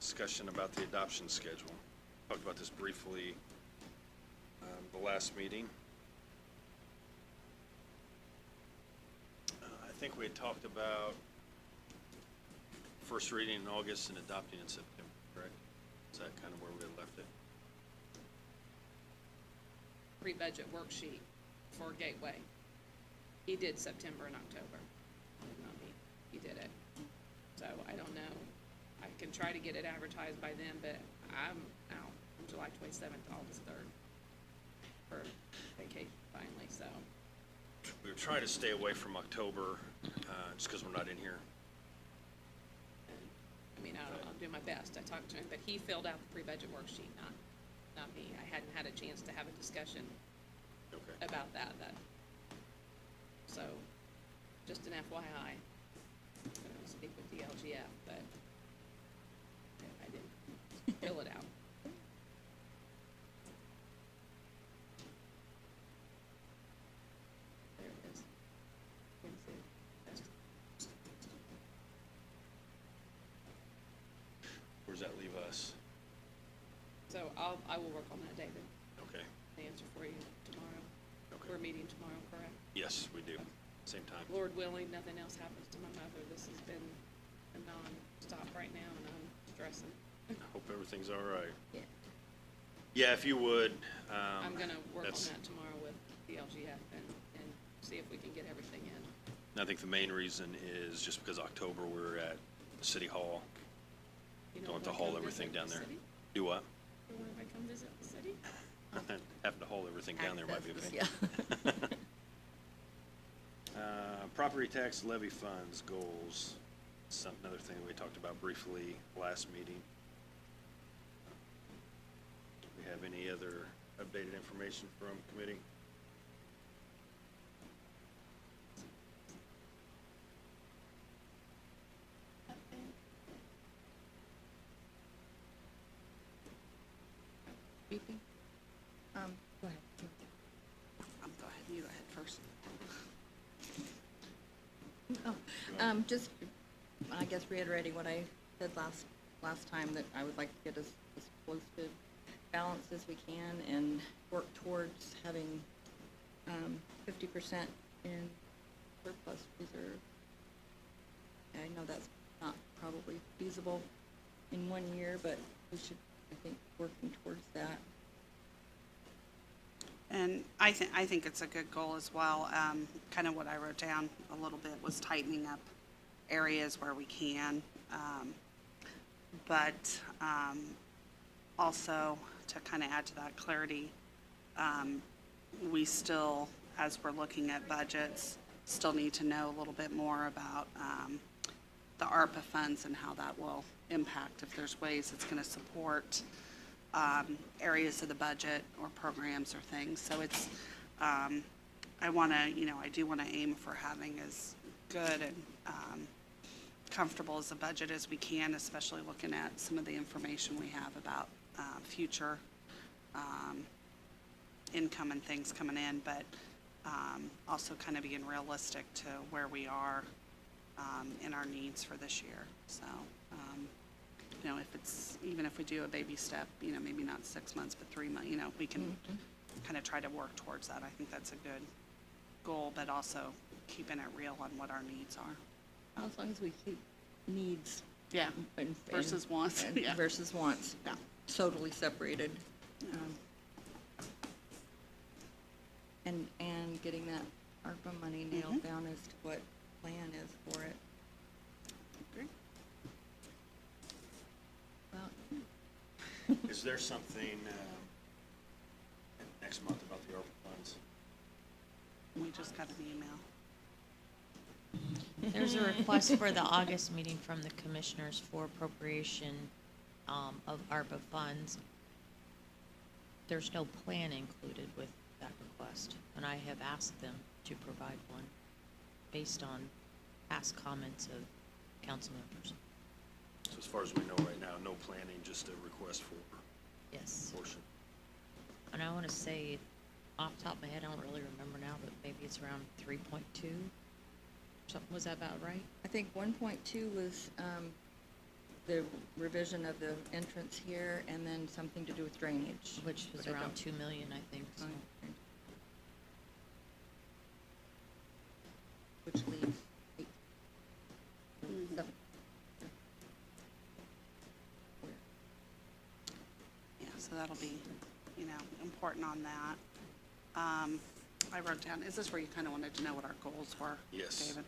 discussion about the adoption schedule. Talked about this briefly the last meeting. I think we had talked about first reading in August and adopting in September, correct? Is that kind of where we had left it? Pre-budget worksheet for Gateway. He did September and October, not me. He did it. So I don't know. I can try to get it advertised by then, but I'm out from July 27th to August 3rd for vacation finally, so. We were trying to stay away from October, just because we're not in here. I mean, I'll do my best. I talked to him, but he filled out the pre-budget worksheet, not me. I hadn't had a chance to have a discussion Okay. about that. So, just an FYI. I'm gonna speak with the LGF, but I didn't fill it out. There it is. Wednesday. Where does that leave us? So I will work on that, David. Okay. The answer for you tomorrow. Okay. We're meeting tomorrow, correct? Yes, we do. Same time. Lord willing, nothing else happens to my mother. This has been a non-stop right now, and I'm stressing. Hope everything's all right. Yeah. Yeah, if you would. I'm gonna work on that's- that tomorrow with the LGF and see if we can get everything in. I think the main reason is just because October we're at City Hall. You know, Don't have to wanna haul come everything visit down the there. city? Do what? You wanna come visit the city? Having to haul everything down there might be a Access, pain. yeah. Property tax levy funds goals, another thing we talked about briefly last meeting. Do we have any other updated information from committee? Beeping. Go ahead. Go ahead, you go ahead first. Just, I guess reiterating what I said last time, that I would like to get as close to balance as we can and work towards having 50% in surplus reserve. I know that's not probably feasible in 1 year, but we should, I think, working towards that. And I think it's a good goal as well. Kind of what I wrote down a little bit was tightening up areas where we can. But also to kind of add to that clarity, we still, as we're looking at budgets, still need to know a little bit more about the ARPA funds and how that will impact, if there's ways it's going to support areas of the budget or programs or things. So it's, I do want to aim for having as good and comfortable as a budget as we can, especially looking at some of the information we have about future income and things coming in, but also kind of being realistic to where we are in our needs for this year. So, if it's, even if we do a baby step, maybe not 6 months, but 3 months, we can kind of try to work towards that. I think that's a good goal, but also keeping it real on what our needs are. As long as we keep needs. Yeah, and- versus wants, and yeah. Versus wants, Yeah. totally separated. And getting that ARPA money nailed down as to what plan is for it. Agree. Well, Is there something next month about the ARPA funds? We just got an email. There's a request for the August meeting from the commissioners for appropriation of ARPA funds. There's no plan included with that request, and I have asked them to provide one based on past comments of council members. So as far as we know right now, no planning, just a request for Yes. portion. And I want to say, off the top of my head, I don't really remember now, but maybe it's around 3.2. Something, was that about right? I think 1.2 was the revision of the entrance here, and then something to do with drainage. Which was around 2 million, I think, so. Which leaves eight, seven. Yeah, so that'll be, important on that. I wrote down, is this where you kind of wanted to know what our goals were? Yes. David?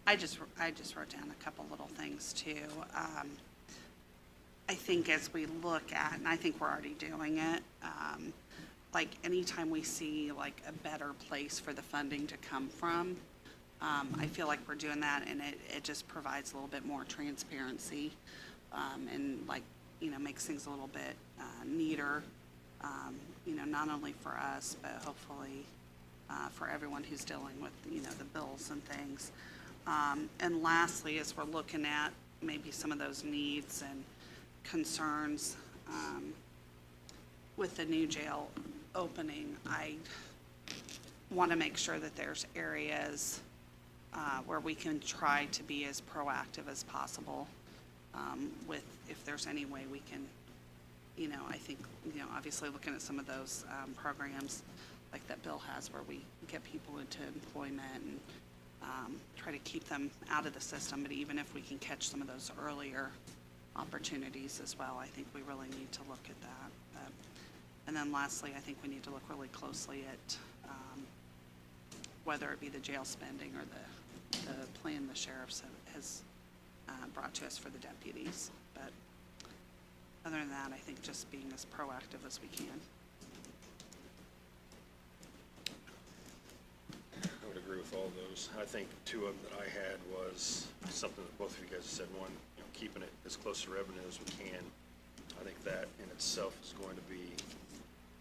I just wrote down a couple little things too. I think as we look at, and I think we're already doing it, like anytime we see like a better place for the funding to come from, I feel like we're doing that, and it just provides a little bit more transparency, and like, makes things a little bit neater, not only for us, but hopefully for everyone who's dealing with, the bills and things. And lastly, as we're looking at maybe some of those needs and concerns with the new jail opening, I want to make sure that there's areas where we can try to be as proactive as possible with, if there's any way we can, I think, obviously looking at some of those programs like that Bill has where we get people into employment and try to keep them out of the system, but even if we can catch some of those earlier opportunities as well, I think we really need to look at that. And then lastly, I think we need to look really closely at whether it be the jail spending or the plan the sheriffs has brought to us for the deputies. But other than that, I think just being as proactive as we can. I would agree with all those. I think two of them that I had was something that both of you guys said. One, keeping it as close to revenue as we can. I think that in itself is going to be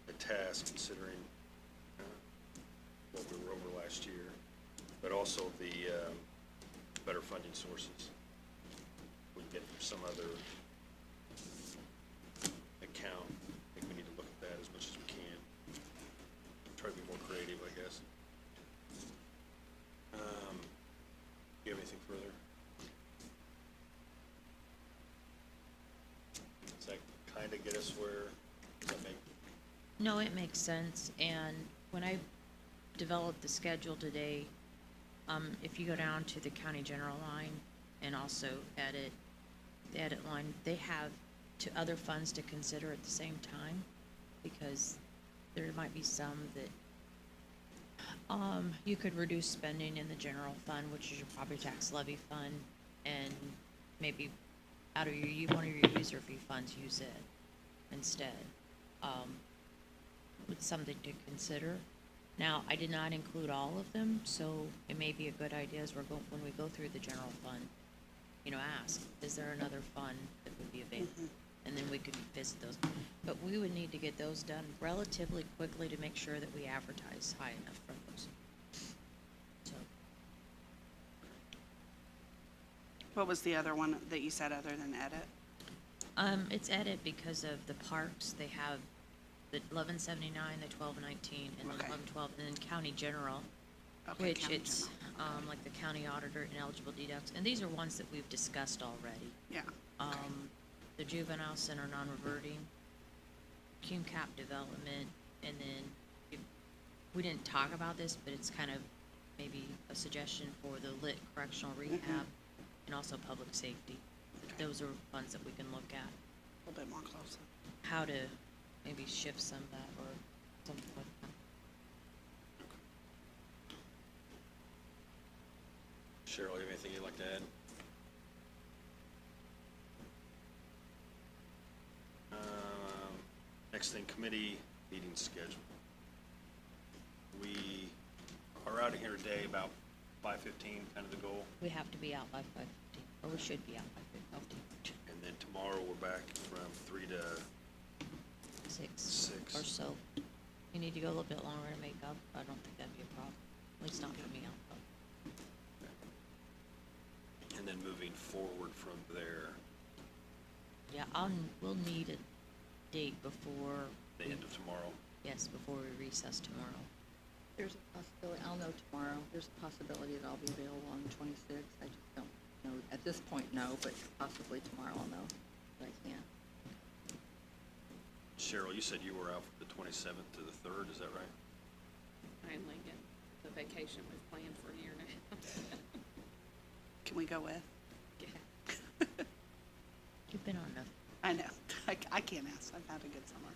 a task considering what we were over last year, but also the better funding sources we can get from some other account. I think we need to look at that as much as we can. Try to be more creative, I guess. Do you have anything further? Does that kind of get us where, does that make? No, it makes sense, and when I developed the schedule today, if you go down to the county general line and also edit, the edit line, they have other funds to consider at the same time, because there might be some that, you could reduce spending in the general fund, which is your property tax levy fund, and maybe out of one of your user fee funds, use it instead. It's something to consider. Now, I did not include all of them, so it may be a good idea as when we go through the general fund, ask, is there another fund that would be available? And then we could visit those. But we would need to get those done relatively quickly to make sure that we advertise high enough for those. So, What was the other one that you said other than edit? it's edit because of the parks. They have the 1179, the 1219, and the Okay. 1112, and then county general, Okay, which county it's, general. like the county auditor and eligible deducts. And these are ones that we've discussed already. Yeah, okay. The juvenile center non-reverting, cum cap development, and then we didn't talk about this, but it's kind of maybe a suggestion for the lit correctional rehab and also public safety. Okay. Those are funds that we can look at, A little bit more closely. how to maybe shift some of that or something like that. Cheryl, you have anything you'd like to add? Next thing, committee meeting schedule. We are out of here today about 5:15, kind of the goal, We have to be out by 5:15, or we should be out by 5:15, and then tomorrow we're back from 3 to 6 6. or so. You need to go a little bit longer to make up. I don't think that'd be a problem, at least not for me. And then moving forward from there, Yeah, we'll need a date before, the end of tomorrow. yes, before we recess tomorrow. There's a possibility, I'll know tomorrow, there's a possibility that I'll be available on the 26th, I just don't no, at this point, no, but possibly tomorrow I'll know that I can. Cheryl, you said you were out the 27th to the 3rd, is that right? Finally get the vacation we've planned for a year now. Can we go with? Yeah. You've been on enough. I know. I can't ask. I've had a good summer.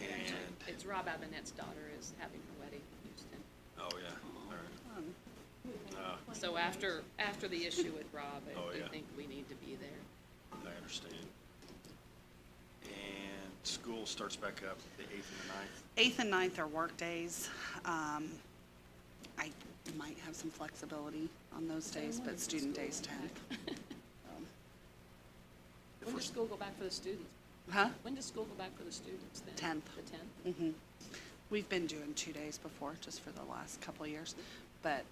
And, It's Rob Abinette's daughter is having her wedding in Houston. oh, yeah, all right. So after the issue with Rob, Oh, I yeah. think we need to be there. I understand. And school starts back up the 8th and the 9th? 8th and 9th are work days. I might have some flexibility on those days, but student days 10th. When does school go back for the students? Huh? When does school go back for the students then? 10th. The 10th? Mm-hmm. We've been doing 2 days before, just for the last couple of years. But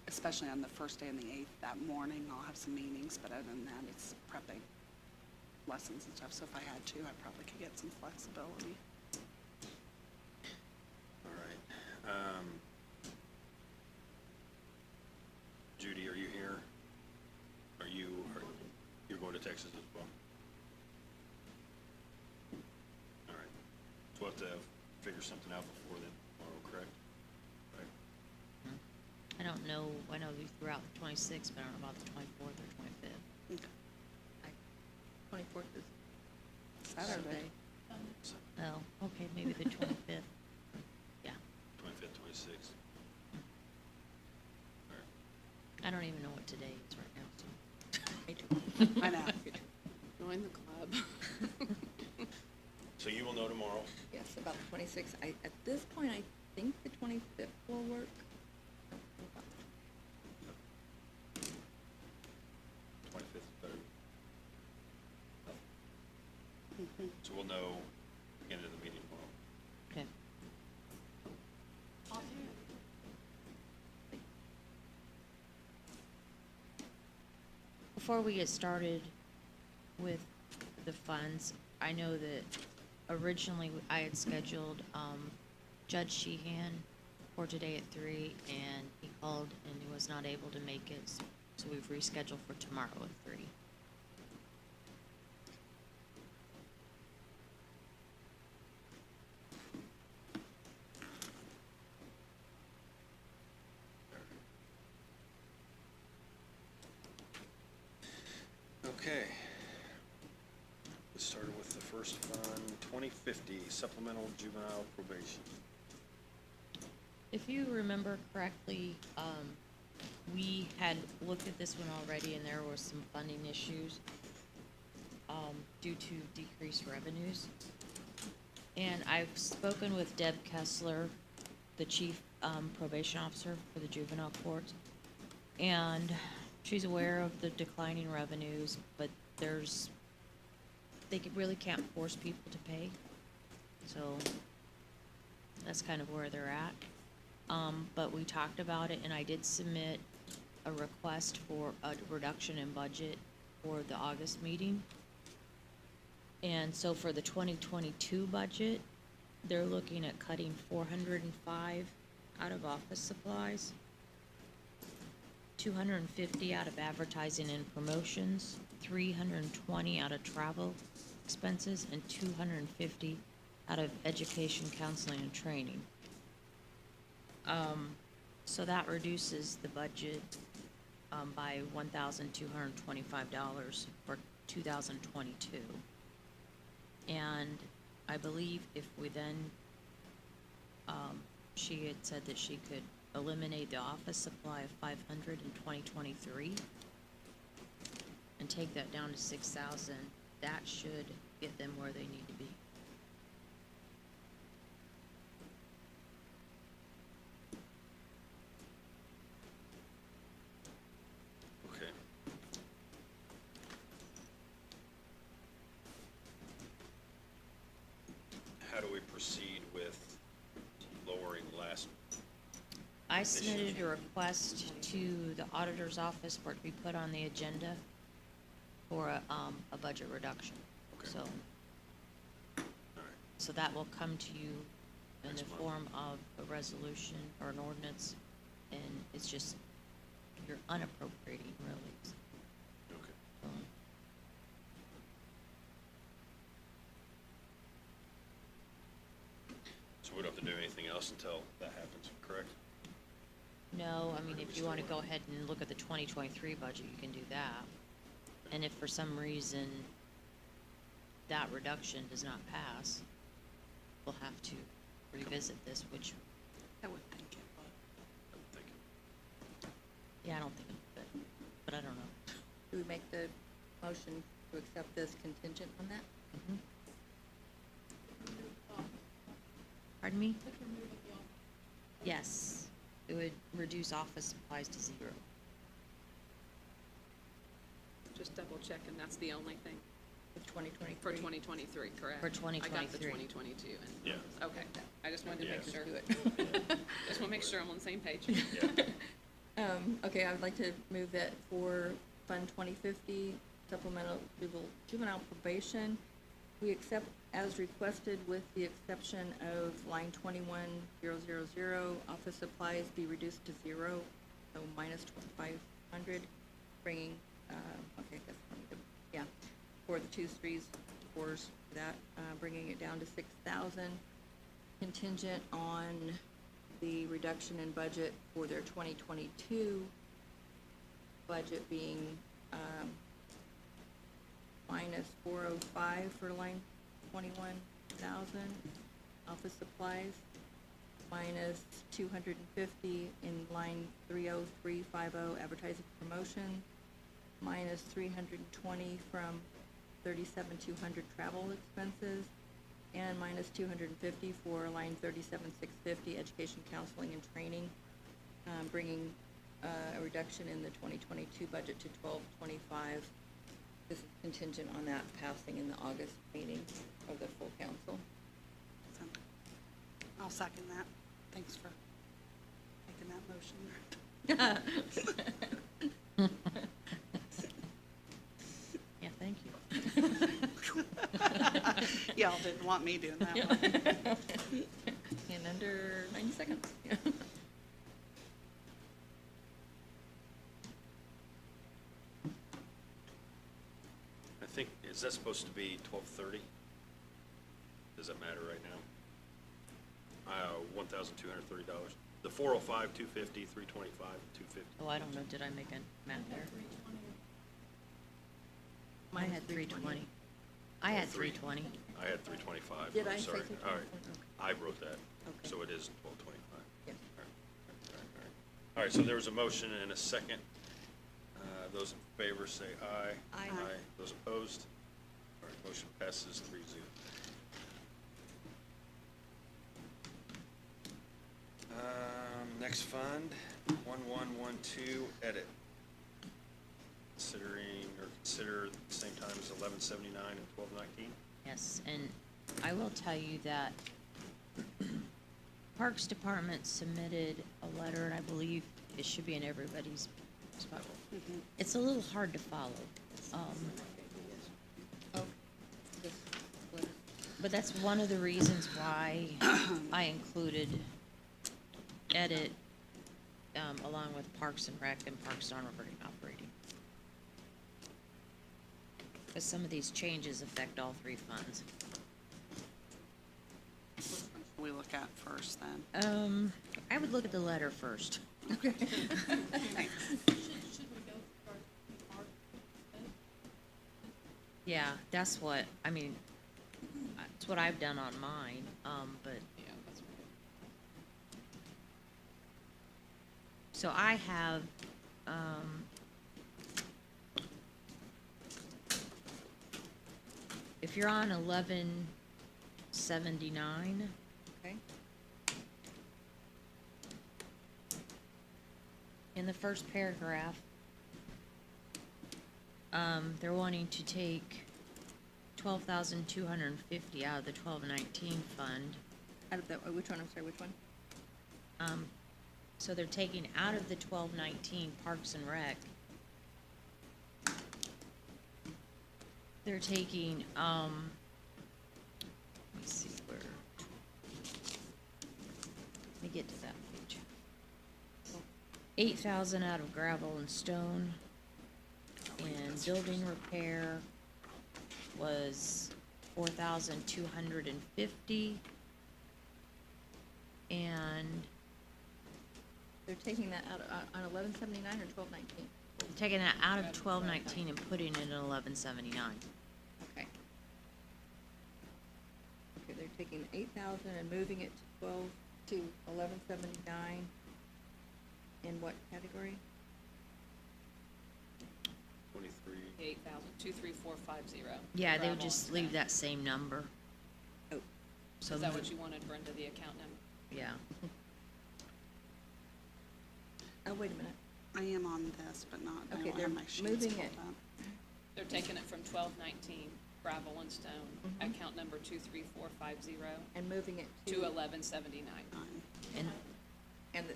especially on the first day and the 8th, that morning, I'll have some meetings. But other than that, it's prepping lessons and stuff. So if I had to, I probably could get some flexibility. All right. Judy, are you here? You're going to Texas as well? All right. So we'll have to figure something out before then, tomorrow, correct? Right. I don't know, I know we threw out the 26th, but I don't know about the 24th or 25th. Okay. 24th is Saturday. Oh, okay, maybe the 25th. Yeah, 25th, 26th. All right. I don't even know what today is right now, so. I do. I know. Join the club. So you will know tomorrow? Yes, about the 26th. At this point, I think the 25th will work. 25th is better. So we'll know beginning of the meeting tomorrow. Okay. Before we get started with the funds, I know that originally I had scheduled Judge Sheehan for today at 3, and he called and he was not able to make it, so we've rescheduled for tomorrow at 3. Okay. Let's start with the first fund, 2050 supplemental juvenile probation. If you remember correctly, we had looked at this one already, and there were some funding issues due to decreased revenues. And I've spoken with Deb Kessler, the chief probation officer for the juvenile court, and she's aware of the declining revenues, but they really can't force people to pay. So that's kind of where they're at. But we talked about it, and I did submit a request for a reduction in budget for the August meeting. And so for the 2022 budget, they're looking at cutting 405 out of office supplies, 250 out of advertising and promotions, 320 out of travel expenses, and 250 out of education, counseling, and training. So that reduces the budget by $1,225 for 2022. And I believe if we then, she had said that she could eliminate the office supply of 500 in 2023 and take that down to 6,000, that should get them where they need to be. Okay. How do we proceed with lowering last? I submitted a request to the auditor's office for it to be put on the agenda for a budget reduction. Okay. So, All right. so that will come to you in Next the month. form of a resolution or an ordinance, and it's just you're unappropriating really. Okay. Um, So we don't have to do anything else until that happens, correct? No, I mean, if you wanna go ahead and look at the 2023 budget, you can do that. And if for some reason that reduction does not pass, we'll have to revisit this, which, I would think it would. I'm thinking. yeah, I don't think it would, but I don't know. Do we make the motion to accept this contingent on that? Pardon me? Yes, it would reduce office supplies to 0. Just double checking, that's the only thing With 2023? for 2023, correct? For I got the 2023. 2022 and. Yeah. Okay, I just wanted to make Yeah. sure. Do it. Just wanna make sure I'm on the same page. Yeah. Okay, I would like to move that for Fund 2050 supplemental juvenile probation, we accept as requested with the exception of line 21000, office supplies be reduced to 0, so minus 2,500, bringing, okay, I guess, I need to- yeah, for the 2s, 3s, 4s, that, bringing it down to 6,000, contingent on the reduction in budget for their 2022 budget being minus 405 for line 21,000, office supplies, minus 250 in line 30350, advertising promotion, minus 320 from 37,200 travel expenses, and minus 250 for line 37,650, education, counseling, and training, bringing a reduction in the 2022 budget to 1225. This is contingent on that passing in the August meeting of the full council. So, I'll second that. Thanks for making that motion. Yeah, thank you. Y'all didn't want me doing that one. In under 90 seconds. I think, is that supposed to be 1230? Does that matter right now? $1,230. The 405, 250, 325, 250. Oh, I don't know, did I make a math there? I Mine had is 320. I had Three. 320. I had 325. Did I'm I say sorry. 325? All right. Okay. I wrote that. Okay. So it is 1225. Yeah. All right. All right, so there was a motion and a second. Those in favor say aye. Aye. Aye. Those opposed? All right, motion passes 3-0. Next fund, 1112, edit. Consider at the same time as 1179 and 1219. Yes, and I will tell you that Parks Department submitted a letter, and I believe it should be in everybody's spot. It's a little hard to follow, Oh, this letter. but that's one of the reasons why I included edit, along with Parks and Rec and Parks operating. Because some of these changes affect all 3 funds. Which one should we look at first then? I would look at the letter first. Thanks. Yeah, that's what, I mean, that's what I've done on mine, but, Yeah, that's right. so I have, if you're on 1179, Okay, in the first paragraph, they're wanting to take 12,250 out of the 1219 fund. out of that, which one, I'm sorry, which one? So they're taking out of the 1219 Parks and Rec. They're taking, let me see where, let me get to that page. 8,000 out of gravel and stone. And building repair was 4,250. And They're taking that out on 1179 or 1219? taking that out of 1219 and putting it in 1179. Okay. Okay, they're taking 8,000 and moving it to 1179. In what category? 23, 8,000, 23450. Yeah, they would Gravel just and leave stone. that same number. Oh, So Is that move- what you wanted, Brenda, the account number? Yeah. oh, wait a minute. I am on this, but not, I Okay, don't they're have my sheets moving pulled it. up. They're taking it from 1219, gravel and stone, Mhm. account number 23450, And moving it to 1179. And And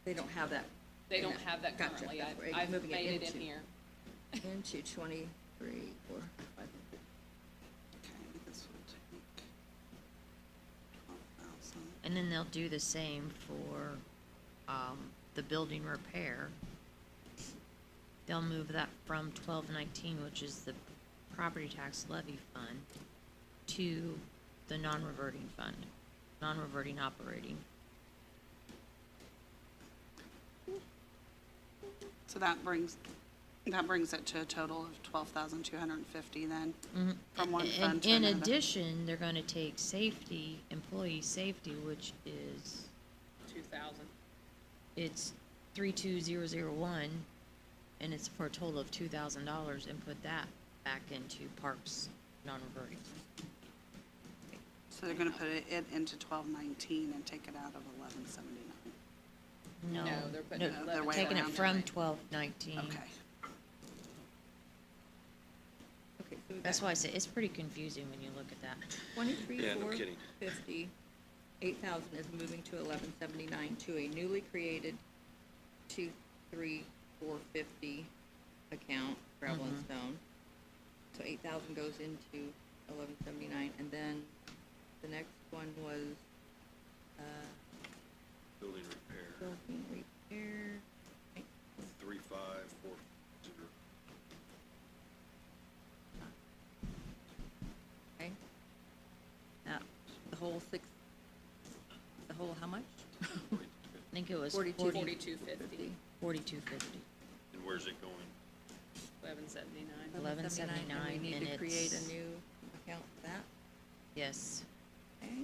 they don't have that. They in don't that. have that Gotcha, currently. that's right, I've moving made it in into- here. Into 23, 4, 5, 6. Okay, this will take 12,000. And then they'll do the same for, the building repair. They'll move that from 1219, which is the property tax levy fund, to the non-reverting fund, non-reverting operating. So that brings it to a total of 12,250 then, from one And fund to in another. addition, they're gonna take safety, employee safety, which is, 2,000. it's 32001, and it's for a total of $2,000, and put that back into parks non-reverting. So they're gonna put it into 1219 and take it out of 1179. No, No, they're putting it no, the way taking it around. from 1219. Okay. Okay, so we've That's got why I say, it's pretty confusing when you look at that. 23, Yeah, no kidding. 450, 8,000 is moving to 1179 to a newly created 23450 account, gravel and stone. So 8,000 goes into 1179, and then the next one was, building repair, building repair, 3540. okay? The whole how much? I think it was 42. 4250, 4250. And where's it going? 1179. 1179, And we need and to create it's- a new account for that, Yes. okay?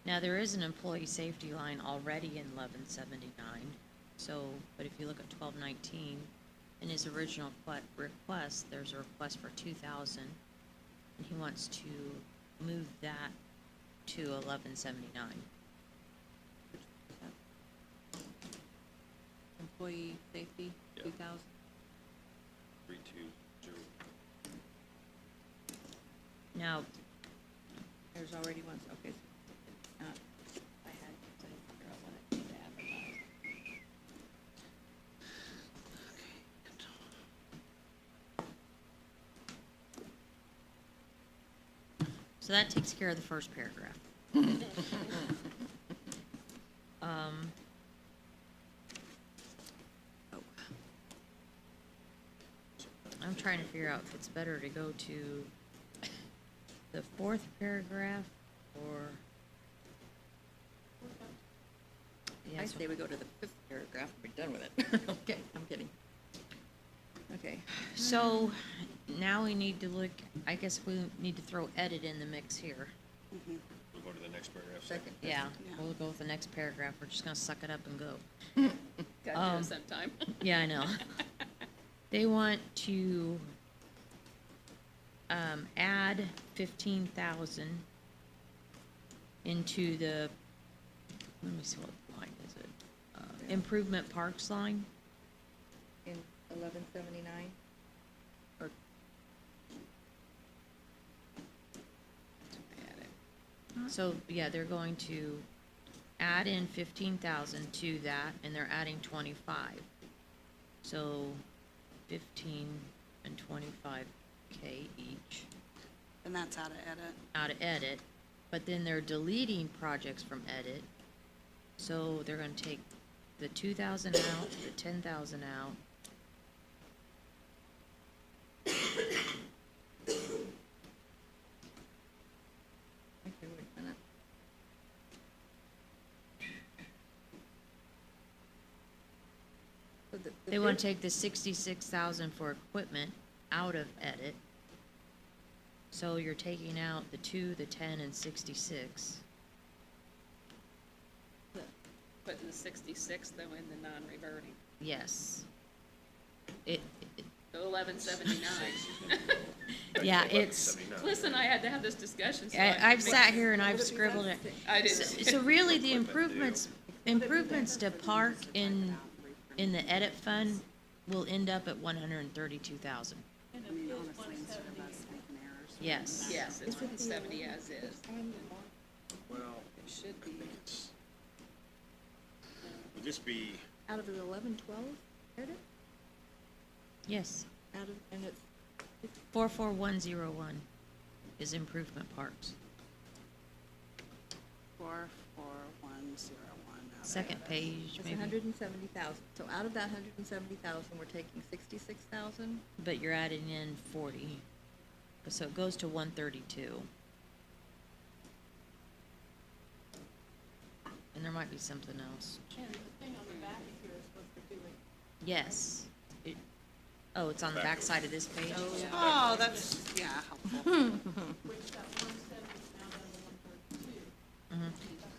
Now, there is an employee safety line already in 1179, so, but if you look at 1219, in his original request, there's a request for 2,000, and he wants to move that to 1179. Employee safety, Yeah. 2,000. 320. Now, There's already one, okay. I had to figure out what it needed to advertise. so that takes care of the first paragraph. Um, Oh, I'm trying to figure out if it's better to go to the fourth paragraph or. Yeah, I so- say we go to the 5th paragraph, we're done with it. Okay, I'm kidding. Okay, So now we need to look, I guess we need to throw edit in the mix here. We'll go to the next paragraph. second. Yeah, Yeah. we'll go with the next paragraph. We're just gonna suck it up and go. Gotta do it sometime. Yeah, I know. They want to, add 15,000 into the, let me see, what line is it? Improvement Parks line. In 1179, or, So, yeah, they're going to add in 15,000 to that, and they're adding 25. So 15 and 25K each And that's out of edit. out of edit, but then they're deleting projects from edit So they're gonna take the 2,000 out, the 10,000 out. Okay, wait a minute. So the They wanna fif- take the 66,000 for equipment out of edit. So you're taking out the 2, the 10, and 66. Putting the 66 though in the non-reverting, Yes. It, the 1179. yeah, it's, 1179. Listen, I had to have this discussion. So I've sat here and I've scribbled it. I did. So really, the improvements to park in the edit fund will end up at 132,000. I mean, honestly, instead of us making errors. Yes. Yes, it's 170 as is. Well, It should I be. think it's, would this be, Out of the 1112 edit, Yes. out of, and it's 44101 is improvement parks. 44101. Second page, it's maybe. 170,000. So out of that 170,000, we're taking 66,000. But you're adding in 40. So it goes to 132. And there might be something else. Yes. Oh, it's on the back side of this page? Oh, that's, yeah, helpful.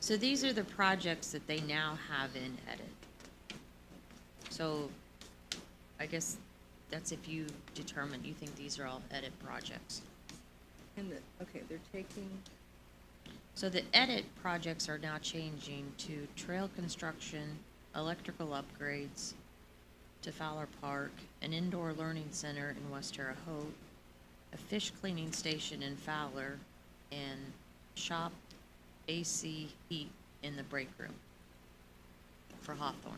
So these are the projects that they now have in edit. So I guess that's if you determine, you think these are all edit projects. And the, okay, they're taking, So the edit projects are now changing to trail construction, electrical upgrades to Fowler Park, an indoor learning center in West Terre Haute, a fish cleaning station in Fowler, and shop AC heat in the break room for Hawthorne.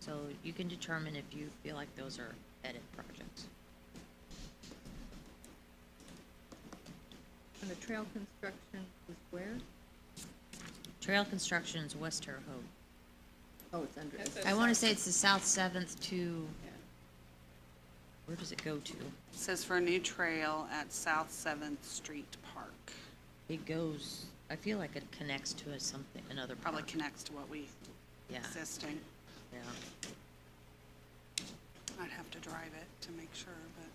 So you can determine if you feel like those are edit projects. and the trail construction is where? Trail construction is West Terre Haute. Oh, it's under, That's I wanna say it's the South Seventh to, Yeah. where does it go to? It says for a new trail at South 7th Street Park. It goes, I feel like it connects to a something, another Probably park. connects to what we Yeah, existing. yeah. I'd have to drive it to make sure, but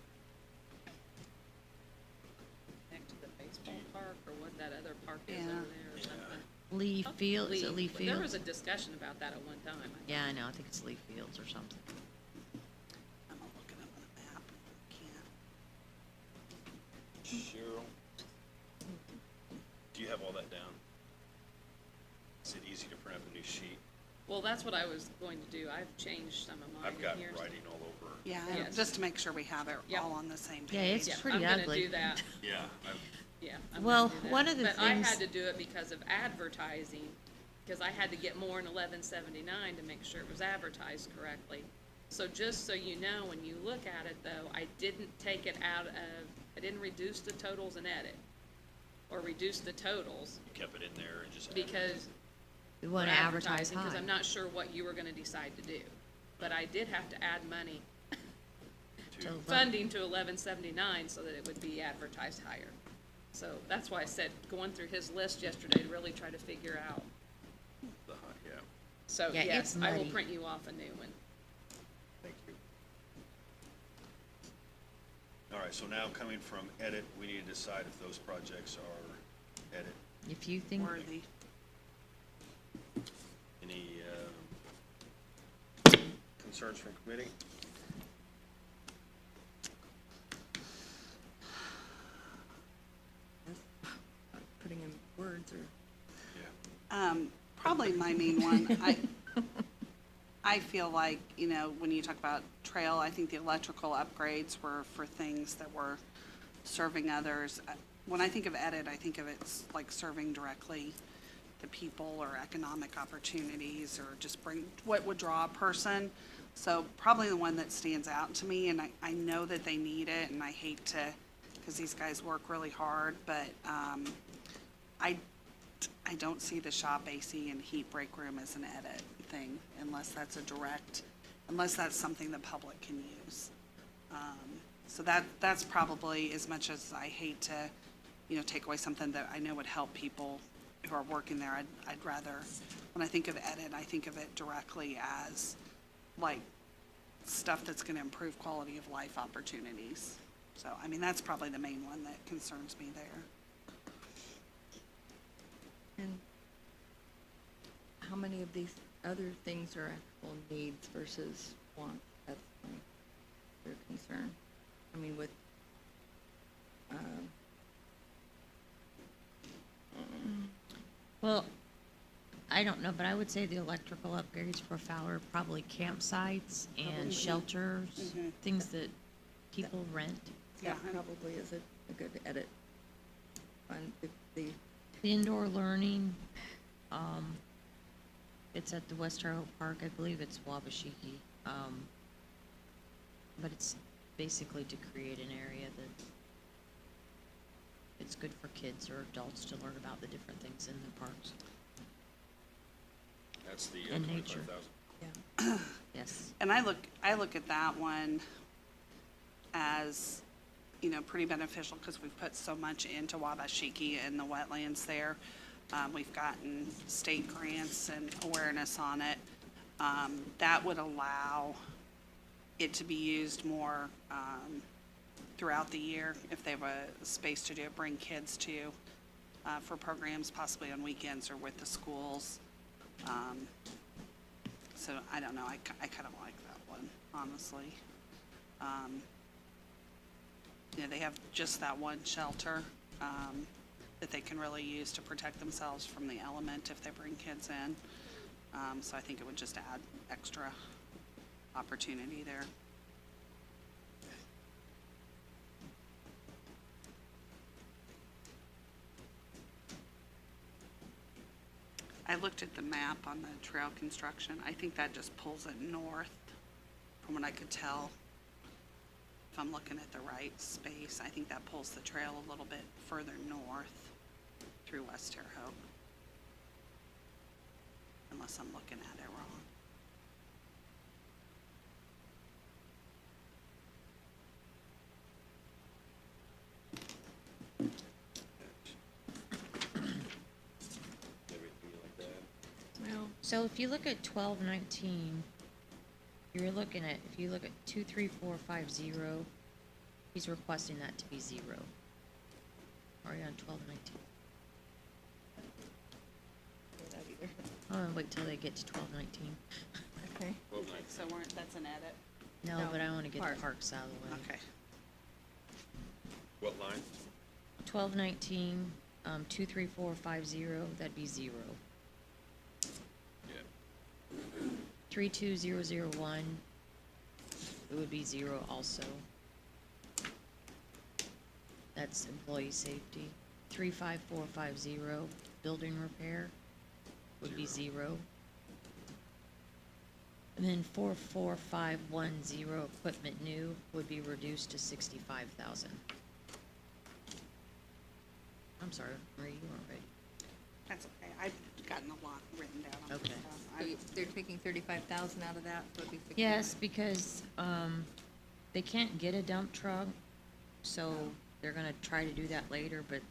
Next to the baseball park or what that other park is Yeah. over there or something. Lee Field, is it Lee There was Fields? a discussion about that at one time. I Yeah, I know, I think it's Lee Fields or something. I'm gonna look it up on the map. Can't. Cheryl, do you have all that down? Is it easy to print up a new sheet? Well, that's what I was going to do. I've changed some of mine I've got in here. writing all over. Yeah, Yes. just to make sure we have it Yep. all on the same page. Yeah, it's Yeah, pretty I'm gonna ugly. do that. Yeah, Yeah. I'm Well, gonna do that. one of the But I things- had to do it because of advertising, because I had to get more in 1179 to make sure it was advertised correctly. So just so you know, when you look at it though, I didn't take it out of, I didn't reduce the totals and edit, or reduce the totals, you kept it in there and just. added. because We wanna for advertise advertising, because high. I'm not sure what you were gonna decide to do. But I did have to add money, To ele- funding to 1179 so that it would be advertised higher. So that's why I said, going through his list yesterday to really try to figure out. Yeah, So, Yeah, yes, it's I will muddy. print you off a new one. thank you. All right, so now coming from edit, we need to decide if those projects are edit. If you think, Worthy. Any concerns from committee? putting in words or, Yeah. Probably my main one. I feel like, you know, when you talk about trail, I think the electrical upgrades were for things that were serving others. When I think of edit, I think of it's like serving directly the people or economic opportunities or just bring, what would draw a person. So probably the one that stands out to me, and I know that they need it, and I hate to, because these guys work really hard, but I I don't see the shop AC and heat break room as an edit thing unless that's a direct, unless that's something the public can use. So that's probably, as much as I hate to, you know, take away something that I know would help people who are working there, I'd rather, when I think of edit, I think of it directly as like stuff that's gonna improve quality of life opportunities. So, I mean, that's probably the main one that concerns me there. And how many of these other things are actual needs versus wants? That's my other concern. I mean, with, Well, I don't know, but I would say the electrical upgrades for Fowler, probably campsites and shelters, things that people rent. that Yeah. probably is a good edit. On the, Indoor learning, it's at the West Terre Haute Park, I believe it's Wabashiki. But it's basically to create an area that it's good for kids or adults to learn about the different things in the parks. That's the And nature. 25,000. yeah. Yes. And I look at that one as, you know, pretty beneficial because we've put so much into Wabashiki and the wetlands there. We've gotten state grants and awareness on it. That would allow it to be used more throughout the year if they have a space to do it, bring kids to for programs possibly on weekends or with the schools. So I don't know, I kind of like that one, honestly. You know, they have just that one shelter that they can really use to protect themselves from the element if they bring kids in. So I think it would just add extra opportunity there. I looked at the map on the trail construction. I think that just pulls it north, from what I could tell. If I'm looking at the right space, I think that pulls the trail a little bit further north through West Terre Haute. Unless I'm looking at it wrong. Everything like that. Well, So if you look at 1219, you're looking at, if you look at 23450, he's requesting that to be 0. Are you on 1219? that either. I'm gonna wait till they get to 1219. Okay. Well, nice. So that's an edit? No, No, but I wanna get park. the parks out of the way. Okay. What line? 1219, 23450, that'd be 0. Yeah. 32001, it would be 0 also. That's employee safety. 35450, building repair, would be 0. And then 44510, equipment new, would be reduced to 65,000. I'm sorry, Marie, you weren't ready. That's okay. I've gotten a lot written down on Okay. this stuff. So they're taking 35,000 out of that, so it'd be 65. Yes, because, they can't get a dump truck, so they're gonna try to do that later, but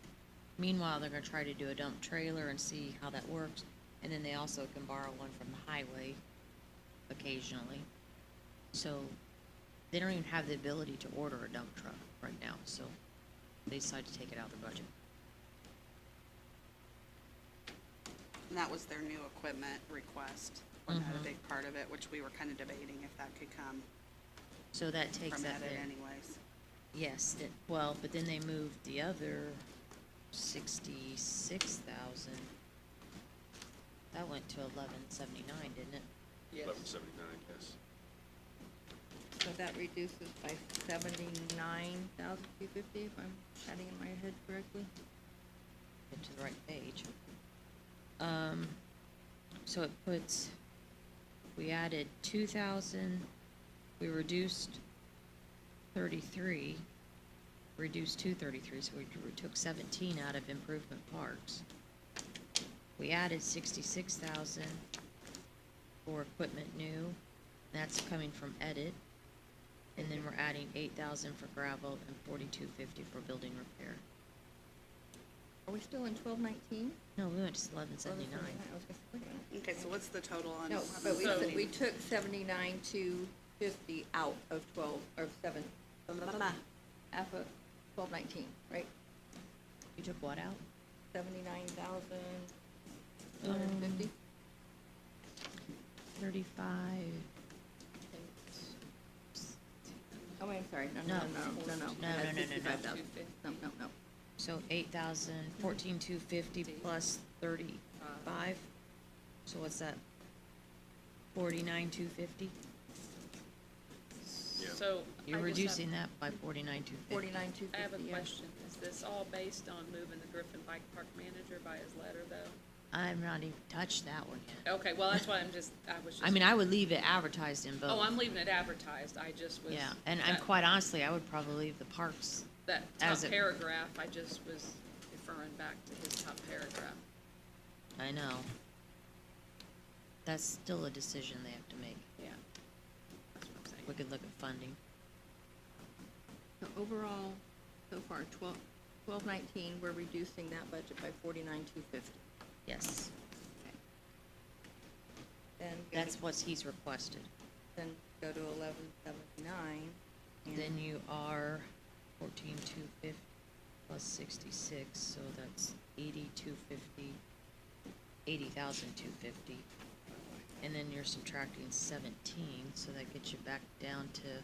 meanwhile, they're gonna try to do a dump trailer and see how that works. And then they also can borrow one from the highway occasionally. So they don't even have the ability to order a dump truck right now, so they decided to take it out of their budget. And that was their new equipment request. Wasn't that a Mhm. big part of it, which we were kind of debating if that could come So that takes from that edit there. anyways. Yes, well, but then they moved the other 66,000. That went to 1179, didn't it? Yes. 1179, yes. So that reduces by 79,250, if I'm adding in my head correctly. Get to the right page. So it puts, we added 2,000, we reduced 33, reduced 233, so we took 17 out of improvement parks. we added 66,000 for equipment new, that's coming from edit. And then we're adding 8,000 for gravel and 4250 for building repair. Are we still in 1219? No, we went to 1179. I was gonna say, wait a minute. Okay, so what's the total on? No, but So- we took 79,250 out of 12, or 7, half of 1219, right? You took what out? 79,250? 35. Oh, wait, I'm sorry, no. No. I had No. 65,000. No. So 8,000, 14,250 plus 35. So what's that? 49,250? Yeah. So. You're I just reducing that by 49,250. 49,250, I have a yeah. question. Is this all based on moving the Griffin Bike Park manager by his letter, though? I'm not even touched that one yet. Okay, well, that's why I was just. I mean, I would leave it advertised in both. Oh, I'm leaving it advertised. I just was. Yeah, and that- quite honestly, I would probably leave the parks. That top as it- paragraph, I just was referring back to his top paragraph. I know. That's still a decision they have to make. Yeah. That's what I'm saying. We could look at funding. So overall, so far, 1219, we're reducing that budget by 49,250. Yes, Then go that's to- what he's requested. Then go to 1179. and- Then you are 14,250 plus 66, so that's 80,250, 80,250. And then you're subtracting 17, so that gets you back down to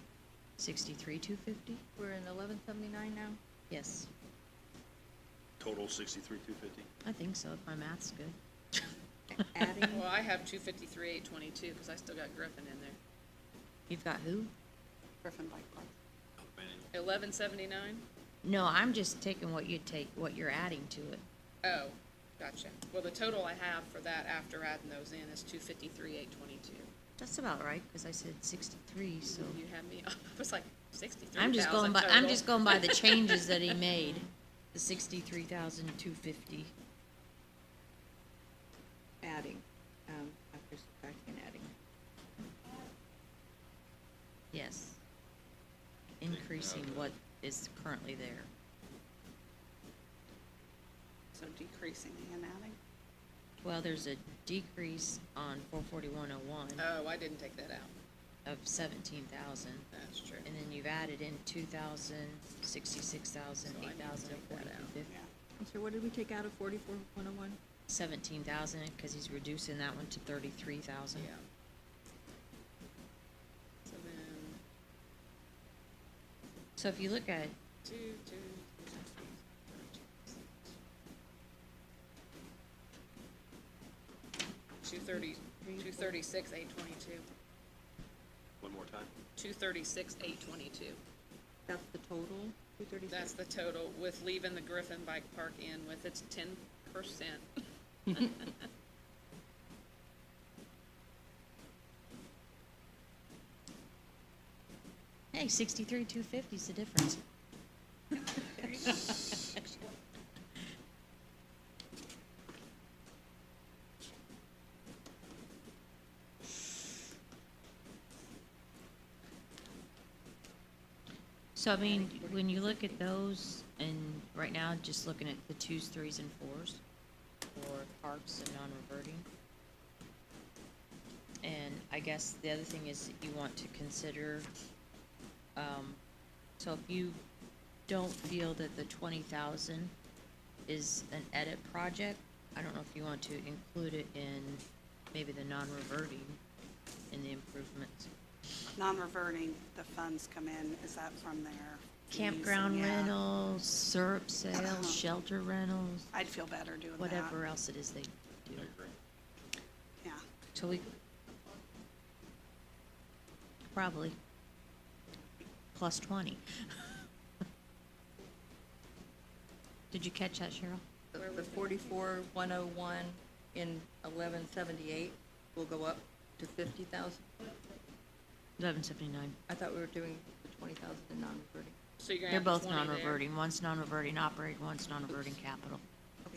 63,250? We're in 1179 now? Yes, Total 63,250. I think so, if my math's good. Adding, Well, I have 253,822 because I still got Griffin in there. You've got who? Griffin Bike Park. 1179? No, I'm just taking what you're adding to it. Oh, gotcha. Well, the total I have for that after adding those in is 253,822. That's about right, because I said 63, so. You had me, I was like 63,000 I'm just going by, I'm total. just going by the changes that he made, the 63,250. adding, after subtracting and adding. Yes. Increasing what is currently there. So decreasing and adding. Well, there's a decrease on 44101 Oh, I didn't take that out. of 17,000. That's true. And then you've added in 2,000, 66,000, So I need to 8,000, and take that out. 4250. Yeah. I'm sorry, what did we take out of 44,101? 17,000, because he's reducing that one to 33,000. Yeah. So then, So if you look at, 236,822. One more time. 236,822. That's the total, 236? That's the total with leaving the Griffin Bike Park in with its 10%. hey, 63,250 is the difference. So, I mean, when you look at those, and right now, just looking at the 2s, 3s, and 4s for parks and non-reverting. And I guess the other thing is that you want to consider, so if you don't feel that the 20,000 is an edit project, I don't know if you want to include it in maybe the non-reverting in the improvements. Non-reverting, the funds come in, is that from their fees? Campground Yeah. rentals, syrup sales, shelter rentals, I'd feel better doing that. whatever else it is they do. I agree. Yeah. So we, probably, plus 20. Did you catch that, Cheryl? The 44,101 in 1178 will go up to 50,000? 1179. I thought we were doing the 20,000 in non-reverting. So you're gonna They're have the both 20 there. non-reverting. One's non-reverting operating, one's non-reverting capital. Okay,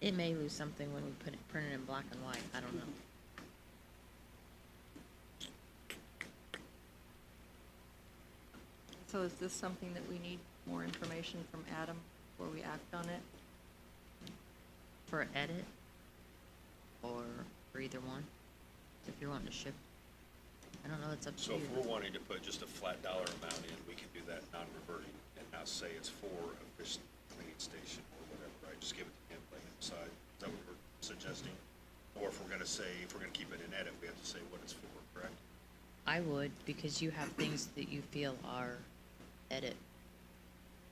It may lose something when we print it in black and white, I don't know. So is this something that we need more information from Adam before we act on it? For edit, or for either one, if you're wanting to ship. I don't know, it's up to So you. if we're wanting to put just a flat dollar amount in, we can do that non-reverting and now say it's for a fish cleaning station or whatever, right? Just give it to him, let him decide. Is that what we're suggesting? Or if we're gonna say, if we're gonna keep it in edit, we have to say what it's for, correct? I would, because you have things that you feel are edit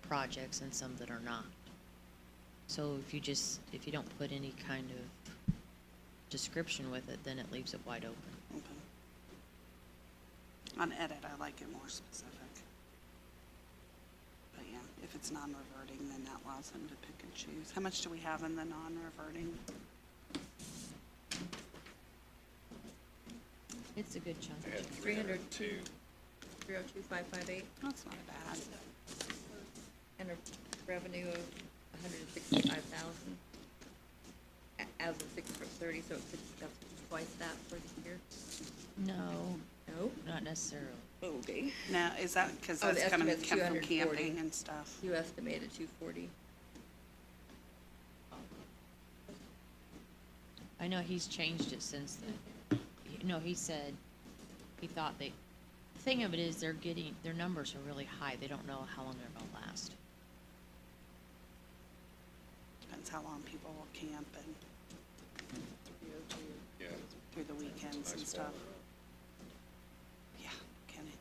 projects and some that are not. So if you don't put any kind of description with it, then it leaves it wide open. Okay. On edit, I like it more specific. But yeah, if it's non-reverting, then that allows him to pick and choose. How much do we have in the non-reverting? It's a good chunk. I had 302. 302,558, That's not bad. and a revenue of 165,000 as of 6/30, so that's twice that for the year? No, No? not necessarily. Okay. Now, is that, because Oh, the that's coming estimate's from 240. camping and stuff? You estimated 240. I know he's changed it since then. No, he said, he thought the thing of it is their numbers are really high. They don't know how long they're gonna last. Depends how long people will camp and Yeah. through the weekends and Nice stuff. fall. Yeah, can it?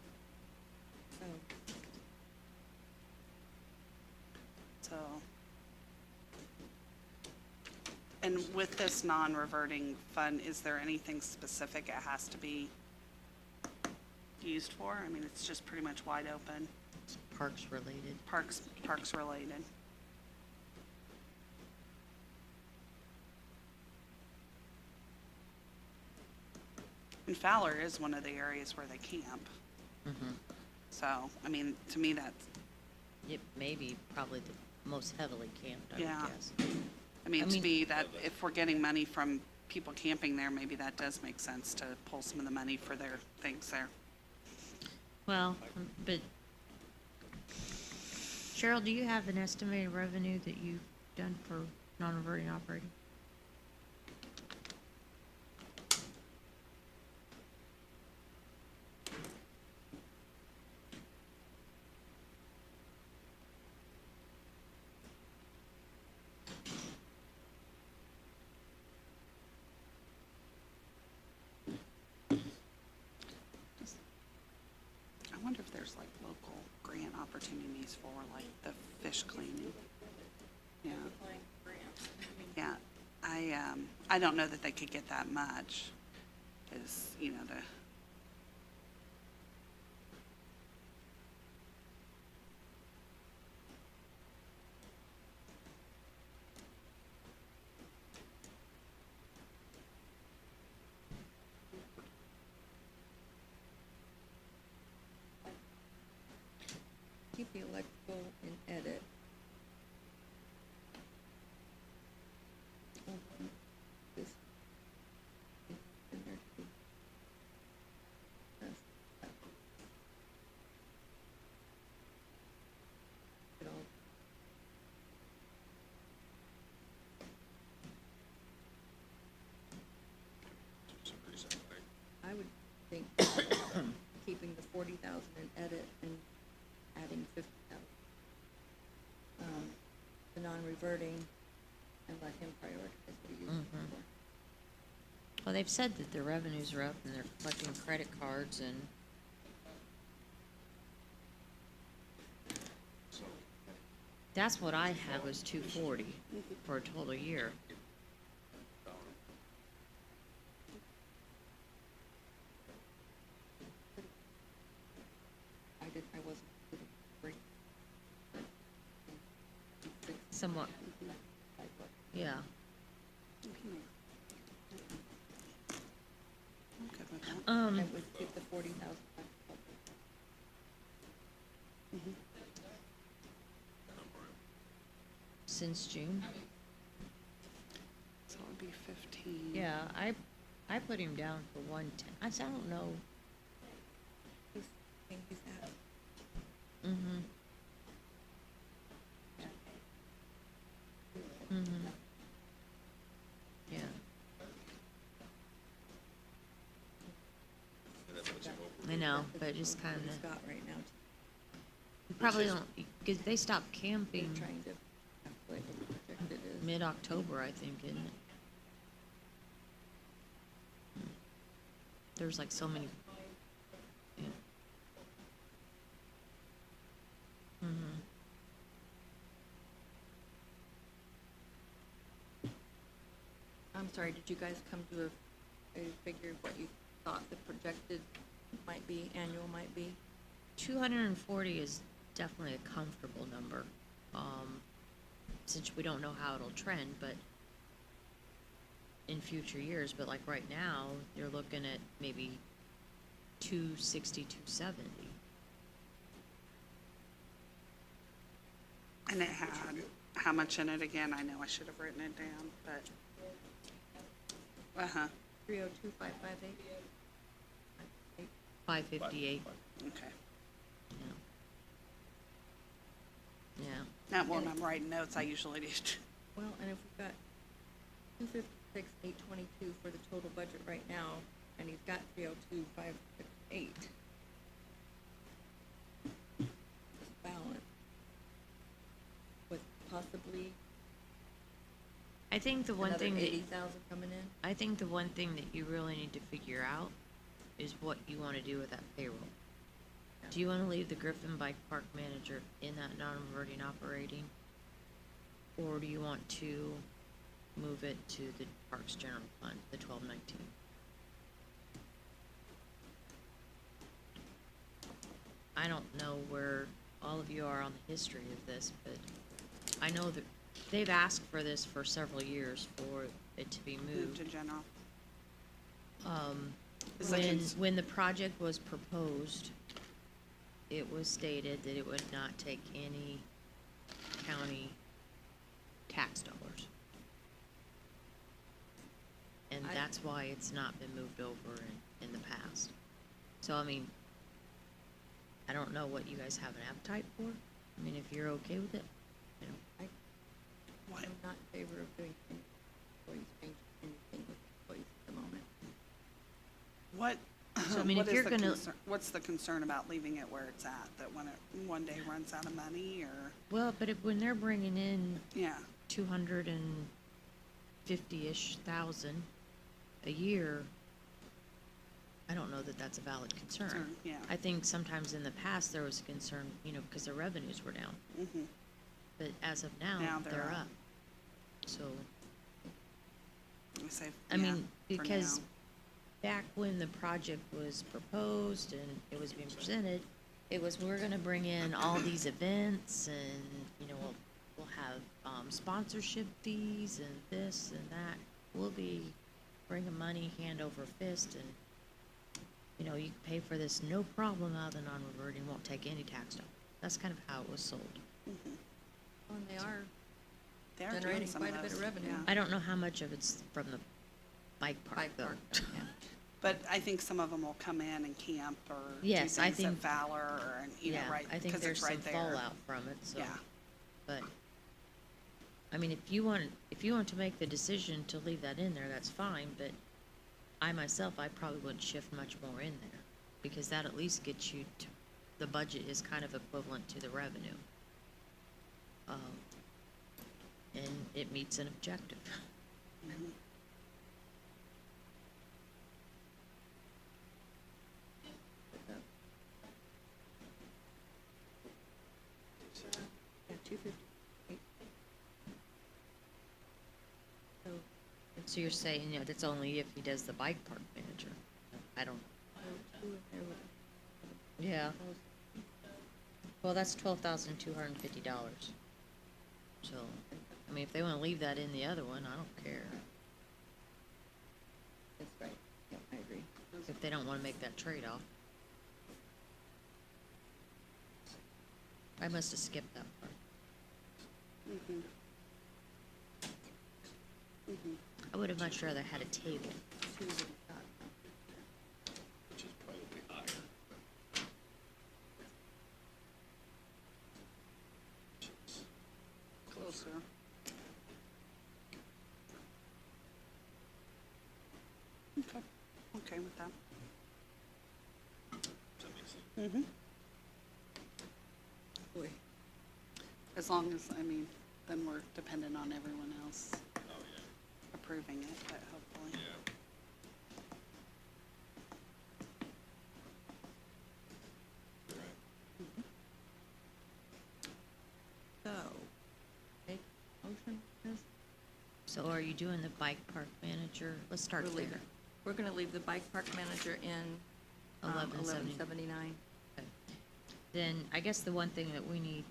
Oh. So. And with this non-reverting fund, is there anything specific it has to be used for? I mean, it's just pretty much wide open, It's parks related. parks related. And Fowler is one of the areas where they camp. Mm-hmm. So, I mean, to me, that's, It may be probably the most heavily camped, I Yeah. would guess. I mean, I to mean- me, that if we're getting money from people camping there, maybe that does make sense to pull some of the money for their things there. Well, but Cheryl, do you have an estimated revenue that you've done for non-reverting operating? I wonder if there's like local grant opportunities for like the fish cleaning. Yeah. Yeah, I don't know that they could get that much, is, you know, the. Keep the electrical in edit. This in there too. That's- It all- So pretty simple, right? I would think keeping the 40,000 in edit and adding 50,000. The non-reverting, and let him prioritize what he uses it Mhm. for. Well, they've said that their revenues are up and they're collecting credit cards and So, that's what I had was 240 for a total year. I wasn't including break. Somewhat, yeah. I'm good with that. I would keep the 40,000. Since June, 315. Yeah, I put him down for 110. I don't know. I think he's at. Mm-hmm. Mm-hmm. Yeah. And that puts him over. I know, but just kind He's of, got right now. you probably don't, because they stopped camping They're trying to calculate what the projected is. mid-October, I think, isn't it? There's like so many. Yeah. Mm-hmm. I'm sorry, did you guys come to a figure of what you thought the projected might be, annual might be? 240 is definitely a comfortable number, since we don't know how it'll trend, but in future years, but like right now, you're looking at maybe 260, 270. And it had, how much in it again? I know I should have written it down, but, 302,558? 558, okay. yeah. Yeah, Now, when I'm writing notes, I usually do. Well, and if we've got 256,822 for the total budget right now, and he's got 302,568. This balance. With possibly I think the one another thing that, 80,000 coming in. I think the one thing that you really need to figure out is what you wanna do with that payroll. Do you wanna leave the Griffin Bike Park manager in that non-reverting operating? Or do you want to move it to the Parks General Fund, the 1219? I don't know where all of you are on the history of this, but I know that they've asked for this for several years for it to be Move moved. to general. Is When the project was proposed, it was stated that it would not take any county tax dollars. And I- that's why it's not been moved over in the past. So, I mean, I don't know what you guys have an appetite for. I mean, if you're okay with it, you know. What? I'm not in favor of doing any employees, changing anything with employees at the moment. What, So, I mean, what if is you're the gonna- concern, what's the concern about leaving it where it's at? That when it one day runs out of money or, Well, but when they're bringing in yeah, 250-ish thousand a year, I don't know that that's a valid concern. Concern, yeah. I think sometimes in the past, there was a concern, you know, because their revenues were down, mhm. but as of now, Now they're they're up. up. So, We say, I yeah, mean, for because now. back when the project was proposed and it was being presented, it was, we're gonna bring in all these events and, you know, we'll have, sponsorship fees and this and that. We'll be bringing money hand over fist and, you know, you can pay for this no problem out of the non-reverting, won't take any tax dollars. That's kind of how it was sold. Well, and they are They are doing generating some quite a bit those, of revenue. yeah. I don't know how much of it's from the bike park Bike though. park, yeah. But I think some of them will come in and camp or do Yes, I things at think- Fowler or, you know, Yeah, right, I think because there's it's some right there. fallout from it, so. Yeah, But, I mean, if you want to make the decision to leave that in there, that's fine, but I myself, I probably wouldn't shift much more in there, because that at least gets you to, the budget is kind of equivalent to the revenue. And it meets an objective. mhm. Yeah, 258. So, So you're saying, you know, that's only if he does the bike park manager. I don't, so two in there with yeah, well, that's $12,250. So, I mean, if they wanna leave that in the other one, I don't care. that's right. Yep, I agree. If they don't wanna make that trade-off. I must have skipped that part. Mhm. Mhm. would have much rather had a table. Two that we've got. which is probably higher. Closer. Okay, okay with that. Does that make sense? Mm-hmm. Boy, As long as, I mean, then we're dependent on everyone else Oh, yeah. approving it, but hopefully. Yeah. You're right. so, make motion, Chris? So are you doing the bike park manager? Let's start We're there. leaving- We're gonna leave the bike park manager in, 1170. 1179. Okay. Then I guess the one thing that we need,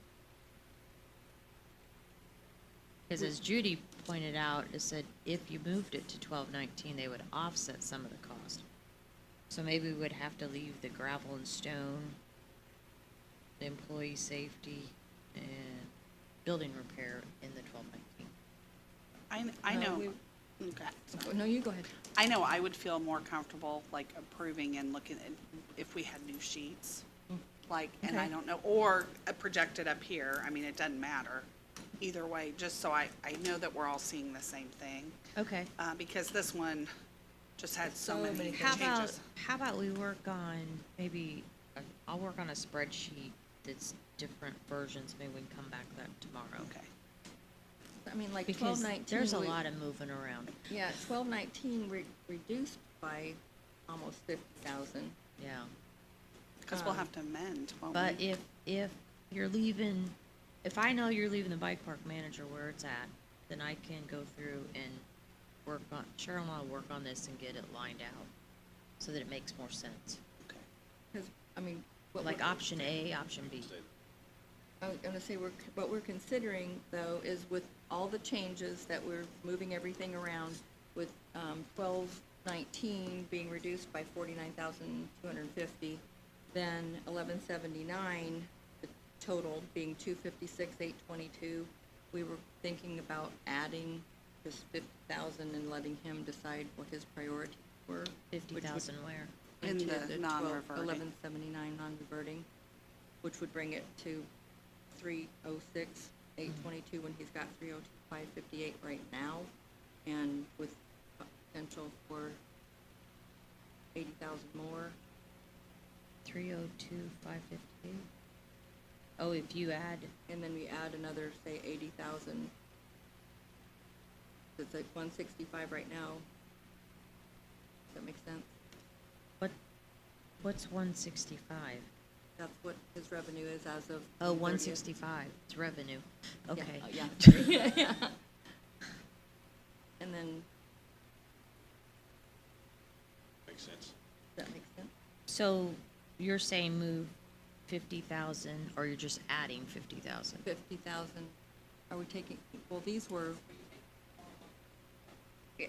because as Judy pointed out, it said if you moved it to 1219, they would offset some of the cost. So maybe we would have to leave the gravel and stone, the employee safety, and building repair in the 1219. I No, know, we- okay. Oh, no, you go ahead. I know I would feel more comfortable, like, approving and looking at, if we had new sheets. Like, and I Okay. don't know, or projected up here, I mean, it doesn't matter. Either way, just so I know that we're all seeing the same thing. Okay. Because this one just had so So many many changes. How about we work on, maybe, I'll work on a spreadsheet that's different versions, maybe we can come back to that tomorrow. Okay. I mean, like Because 1219. there's a lot of moving around, Yeah, 1219 reduced by almost 50,000. yeah. Because we'll have to amend, won't we? But if you're leaving, if I know you're leaving the bike park manager where it's at, then I can go through and work on, Cheryl and I'll work on this and get it lined out, so that it makes more sense. Okay. Because, I mean, what Like we're- option A, option B. I was gonna say, what we're considering, though, is with all the changes that we're moving everything around, with 1219 being reduced by 49,250, then 1179, the total being 256,822. We were thinking about adding just 50,000 and letting him decide what his priorities were. which would- 50,000 where? In into the non-reverting. 1179 non-reverting, which would bring it to 306,822 when he's got 302,558 right now, and with potential for 80,000 more. 302,558. Oh, if you add, And then we add another, say, 80,000. It's like 165 right now. Does that make sense? what's 165? That's what his revenue is as of. Oh, June 30th. 165, it's revenue, Yeah, okay. Yeah, sorry. Yeah. And then, Makes sense. does that make sense? So you're saying move 50,000, or you're just adding 50,000? 50,000. Are we taking, well, these were,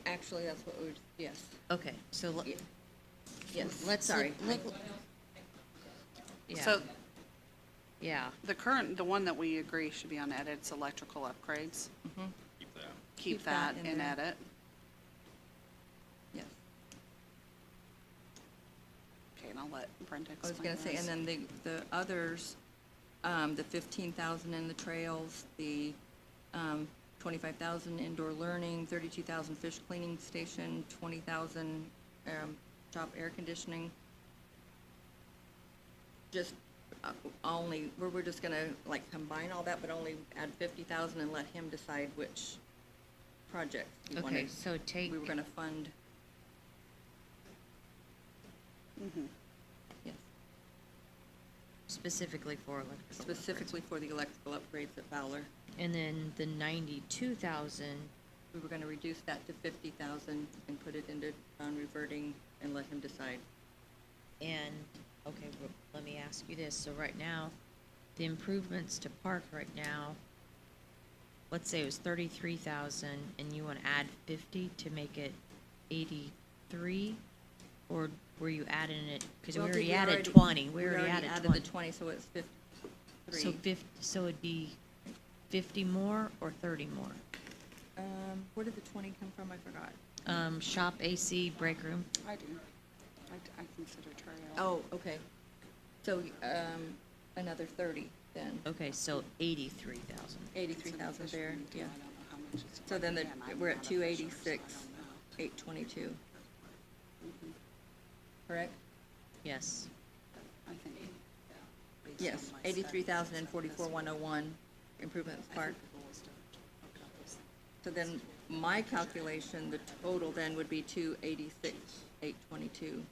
actually, that's what we, yes, Okay, so Yeah. yes, let's, sorry. yeah, So yeah, the one that we agree should be on edits, electrical upgrades. Mhm. Keep that. Keep that in in there. edit. Yes. Okay, and I'll let Brenda I was explain gonna say, those. and then the others, the 15,000 in the trails, the 25,000 indoor learning, 32,000 fish cleaning station, 20,000 shop air conditioning. Just only, we're just gonna like combine all that, but only add 50,000 and let him decide which project we okay, wanted. so take, We were gonna fund, Mhm. yes, specifically for electrical. upgrades. specifically for the electrical upgrades at Fowler. And then the 92,000, We were gonna reduce that to 50,000 and put it into non-reverting and let him decide. and, okay, well, let me ask you this, so right now, the improvements to park right now, let's say it was 33,000, and you wanna add 50 to make it 83? Or were you adding it, cause we Well, already we added 20, we already added 20. the 20, so it's 53. So so it'd be 50 more or 30 more? Where did the 20 come from? I forgot. Shop AC break room. I do. I consider trail. Oh, okay. So, another 30 then, Okay, so 83,000. 83,000 there, yeah. I don't know how much it's. So then Again, I'm we're not at a fisher, so 286, I don't know. 822. Correct? Yes. I think. based Yes, on my studies, 83,000 and that's 44,101 improvements I park. think the goal is to hook up with So then, my calculation, the total then would be 286, 822.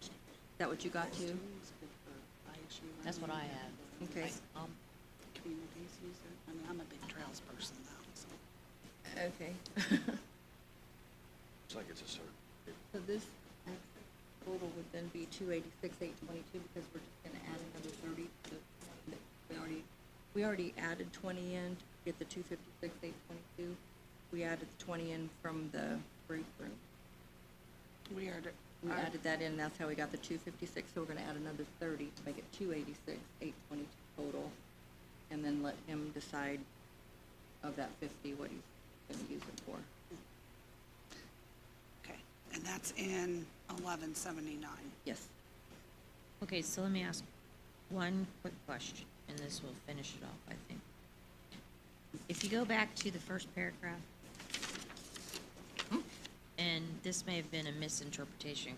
Is that what you got to? students, good for ISU That's what I running, have. Okay, Communities use it. I mean, I'm a big trails person though, so. okay. It's like it's a start. So this total would then be 286, 822, because we're just gonna add another 30 to, we already added 20 in to get the 256, 822. We added the 20 in from the break room. We are. We added that in, that's how we got the 256, so we're gonna add another 30 to make it 286, 822 total. And then let him decide of that 50, what he's gonna use it for. Okay, and that's in 1179. Yes. Okay, so let me ask one quick question, and this will finish it off, I think. If you go back to the first paragraph, and this may have been a misinterpretation,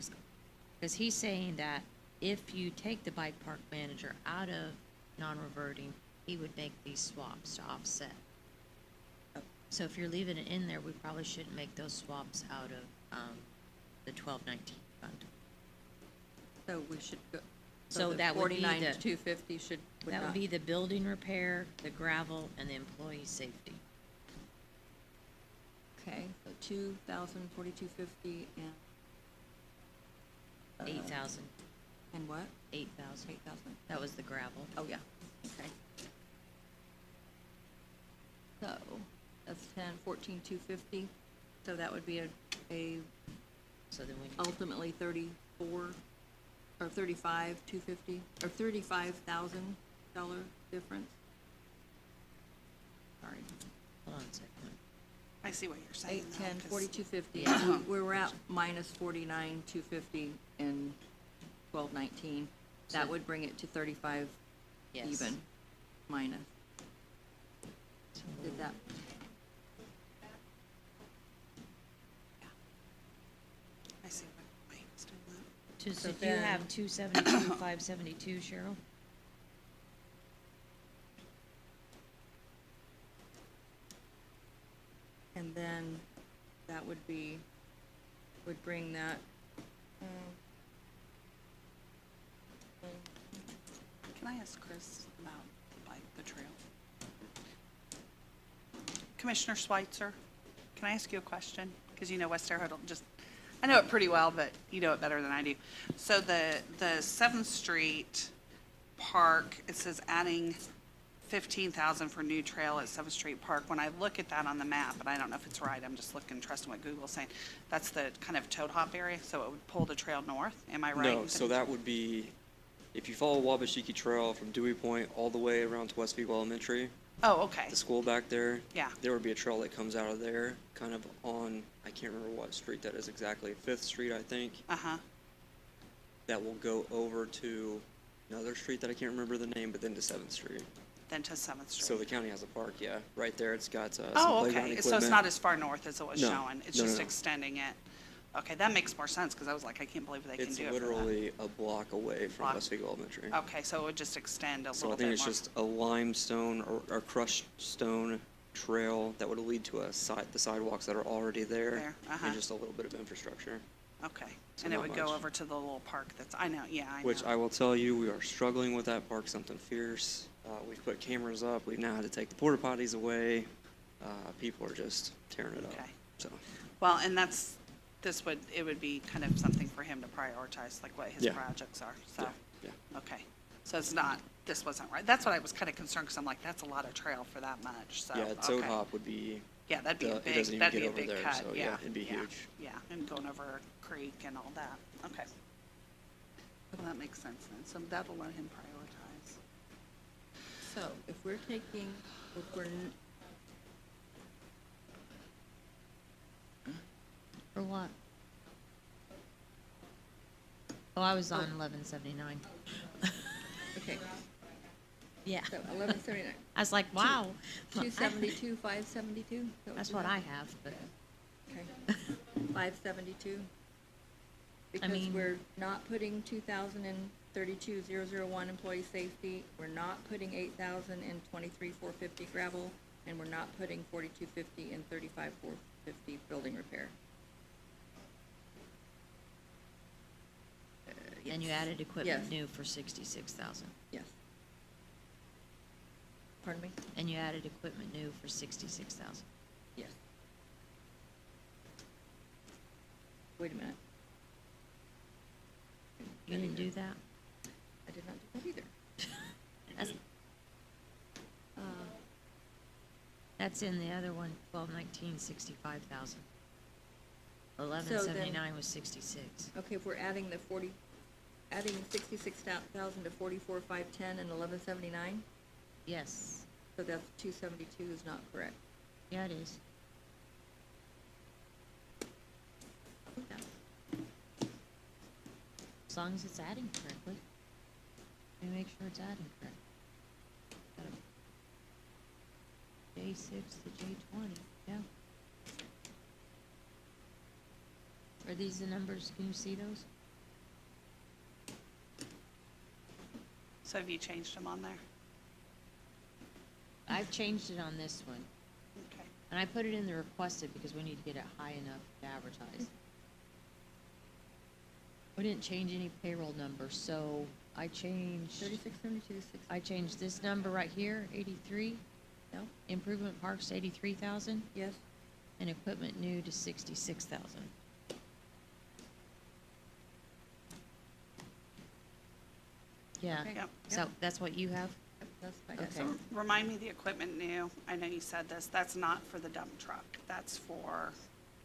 because he's saying that if you take the bike park manager out of non-reverting, he would make these swaps to offset. So if you're leaving it in there, we probably shouldn't make those swaps out of, the 1219 fund. So we should go. So the that would be 49 the- to 250 should. That would not- be the building repair, the gravel, and the employee safety. Okay, so 2,000, 4250, and. 8,000, And what? 8,000. 8,000. That was the gravel. Oh, yeah, okay. So, that's 14,250, so that would be a So then we, ultimately 34, or 35,250, or $35,000 difference. Sorry, hold on a second. I see what you're saying. 8, though, 10, 'cause 4250, Yeah. we were at minus 49,250 in 1219. That So- would bring it to 35 Yes. even, minus. So Did that, I see what Mike's doing that. So So do you then- have 272, 572, Cheryl? and then that would be, would bring that, Can I ask Chris about the trail? Commissioner Schweitzer, can I ask you a question? Because you know West Terre Haute, just, I know it pretty well, but you know it better than I do. So the 7th Street Park, it says adding 15,000 for new trail at 7th Street Park. When I look at that on the map, and I don't know if it's right, I'm just looking, trusting what Google's saying, that's the kind of Toad Hop area, so it would pull the trail north, am I right? No, so that would be, if you follow Wabashiki Trail from Dewey Point all the way around to Westview Elementary, Oh, okay, the school back there. Yeah. There would be a trail that comes out of there, kind of on, I can't remember what street that is exactly, 5th Street, I think, uh-huh, that will go over to another street that I can't remember the name, but then to 7th Street. then to 7th Street. So the county has a park, yeah, right there. It's got some Oh, playground okay, equipment. so it's not as far north as it was No, showing, it's no, no, just no. extending it. Okay, that makes more sense, because I was like, I can't believe they can It's do it for that. literally a block away from Block. Westview Elementary. Okay, so it would just extend a So little I bit think it's more. just a limestone or crushed stone trail that would lead to the sidewalks that are already there. There, uh-huh. And just a little bit of infrastructure. Okay, so and it not would go much. over to the little park that's, I know, yeah, I know. Which I will tell you, we are struggling with that park something fierce. We've put cameras up. We've now had to take the porta potties away. People are just tearing it up. Okay. So, Well, and it would be kind of something for him to prioritize, like what his Yeah. projects are, so. yeah. Okay, so it's not, this wasn't right, that's what I was kind of concerned, because I'm like, that's a lot of trail for that much, so, Yeah, Toad okay. Hop would be, Yeah, that'd be a it big, doesn't even that'd be get a over big there, cut, so, yeah. yeah, it'd be huge. Yeah, and going over a creek and all that, okay. Well, that makes sense then, so that'll let him prioritize. so if we're taking, if we're, For what? Oh, I was on 1179. Okay, Yeah. so 1179. I was like, wow. 272, 572? That's what I have, but, Okay. 572? Because mean- we're not putting 2,032,001 employee safety, we're not putting 8,000 in 23,450 gravel, and we're not putting 4,250 in 35,450 building repair. and you Yes. added equipment Yes. new for 66,000. Yes. Pardon me? And you added equipment new for 66,000. Yes. Wait a minute. You didn't do that? I did not do that either. That's, Uh, that's in the other one, 1219, 65,000. 1179 was 66. Okay, if we're adding adding 66,000 to 44,510 and 1179, Yes, so that's 272 is not correct. yeah, it is. As long as it's adding correctly. Let me make sure it's adding correct. J6 to J20, yeah. Are these the numbers, can you see those? So have you changed them on there? I've changed it on this one, Okay. and I put it in the requested because we need to get it high enough to advertise. We didn't change any payroll numbers, so I changed, 3672, I changed this number right here, 83, no? improvement parks to 83,000, Yes? and equipment new to 66,000. Yeah, Okay. Yep. so that's what you have? Yep, that's, I got Okay. some. So remind me the equipment new, I know you said this, that's not for the dump truck, that's for,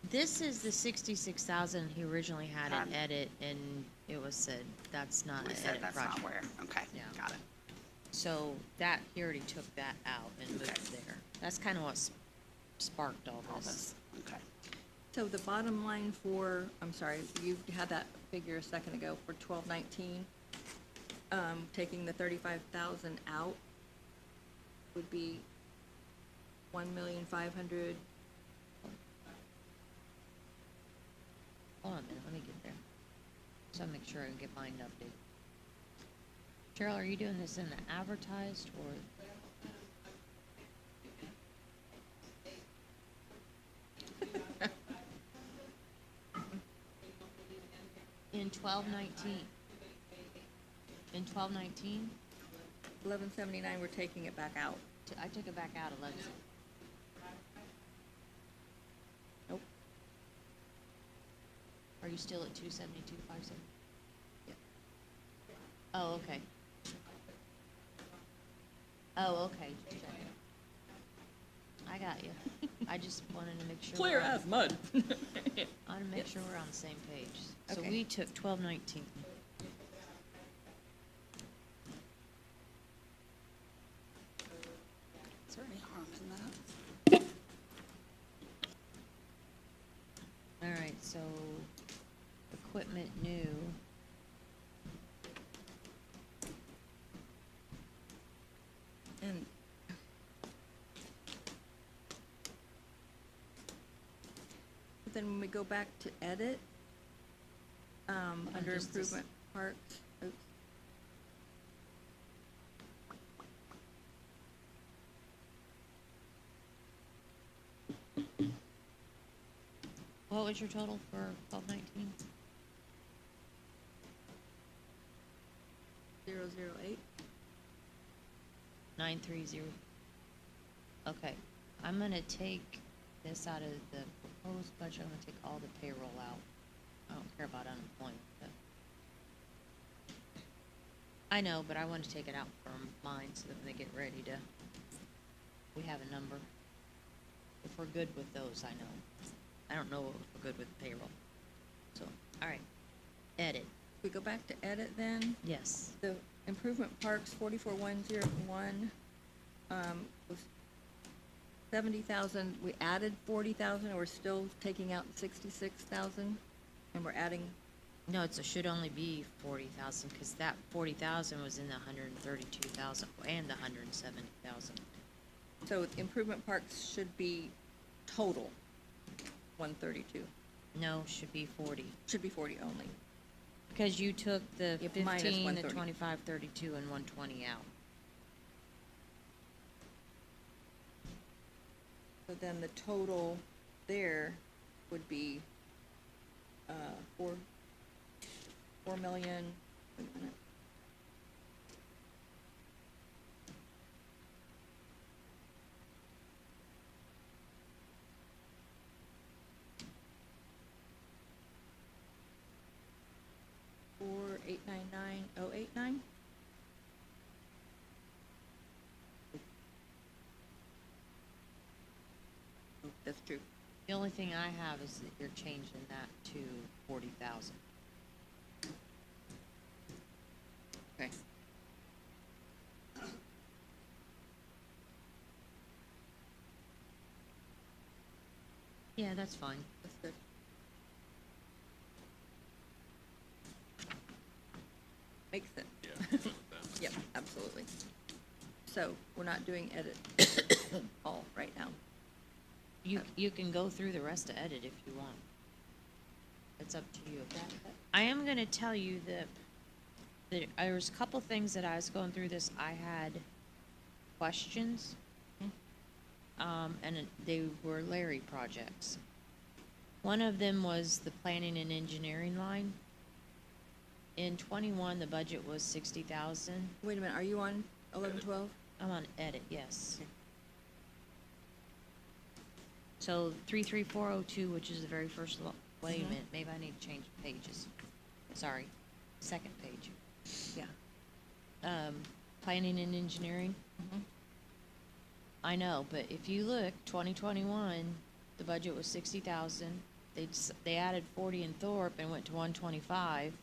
This is the 66,000 he originally had Got in it. edit, and it was said, that's not we an said edit that's not project. where, okay, Yeah. got it. So that, he already took that out and moved Okay. it there. That's kind of what sparked all All this. this, okay. So the bottom line for, I'm sorry, you had that figure a second ago for 1219, taking the 35,000 out would be 1,500,000. Hold on a minute, let me get there. So I make sure I can get mine updated. Cheryl, are you doing this in the advertised or? In 1219. In 1219, 1179, we're taking it back out. I took it back out 11. Nope. Are you still at 272, 57? Yeah. Oh, okay. Oh, okay. Just checking. I got you. I just wanted to make sure. Clear we're on- as mud. I want to make Yep. sure we're on the same page. So Okay. we took 1219. Is there any harm in that? All right, so equipment new. And but then when we go back to edit, under just this- improvement parks, oops. What was your total for 1219? 008. 930. Okay, I'm gonna take this out of the proposed budget, I'm gonna take all the payroll out. I don't care about unemployment, but. I know, but I want to take it out from mine so that when they get ready to, we have a number. If we're good with those, I know. I don't know if we're good with payroll. So, all right, edit, We go back to edit then, yes. the improvement parks 44101, was 70,000, we added 40,000, and we're still taking out 66,000, and we're adding, No, it should only be 40,000, because that 40,000 was in the 132,000 and the 170,000. so improvement parks should be total 132. No, should be 40, Should be 40 only. because you took the Yep, minus 15, the 130. 25, 32, and 120 out. So then the total there would be, 4 million, wait a minute. $4,899,089. That's true. The only thing I have is that you're changing that to 40,000. Okay. Yeah, that's fine. That's good. Makes sense. Yeah, I'm fine with that. Yep, absolutely. So, we're not doing edit all right now. You can go through the rest of edit if you want. It's up to you. I am gonna tell you that there was a couple things that I was going through this, I had questions. They were Larry projects. One of them was the planning and engineering line. In 21, the budget was 60,000. Wait a minute, are you on 1112? I'm on edit, yes. Okay. So 33402, which is the very first, wait a Mhm. minute, maybe I need to change pages. Sorry, second page. Yeah. Planning and engineering. Mhm. I know, but if you look, 2021, the budget was 60,000. They added 40 in Thorpe and went to 125.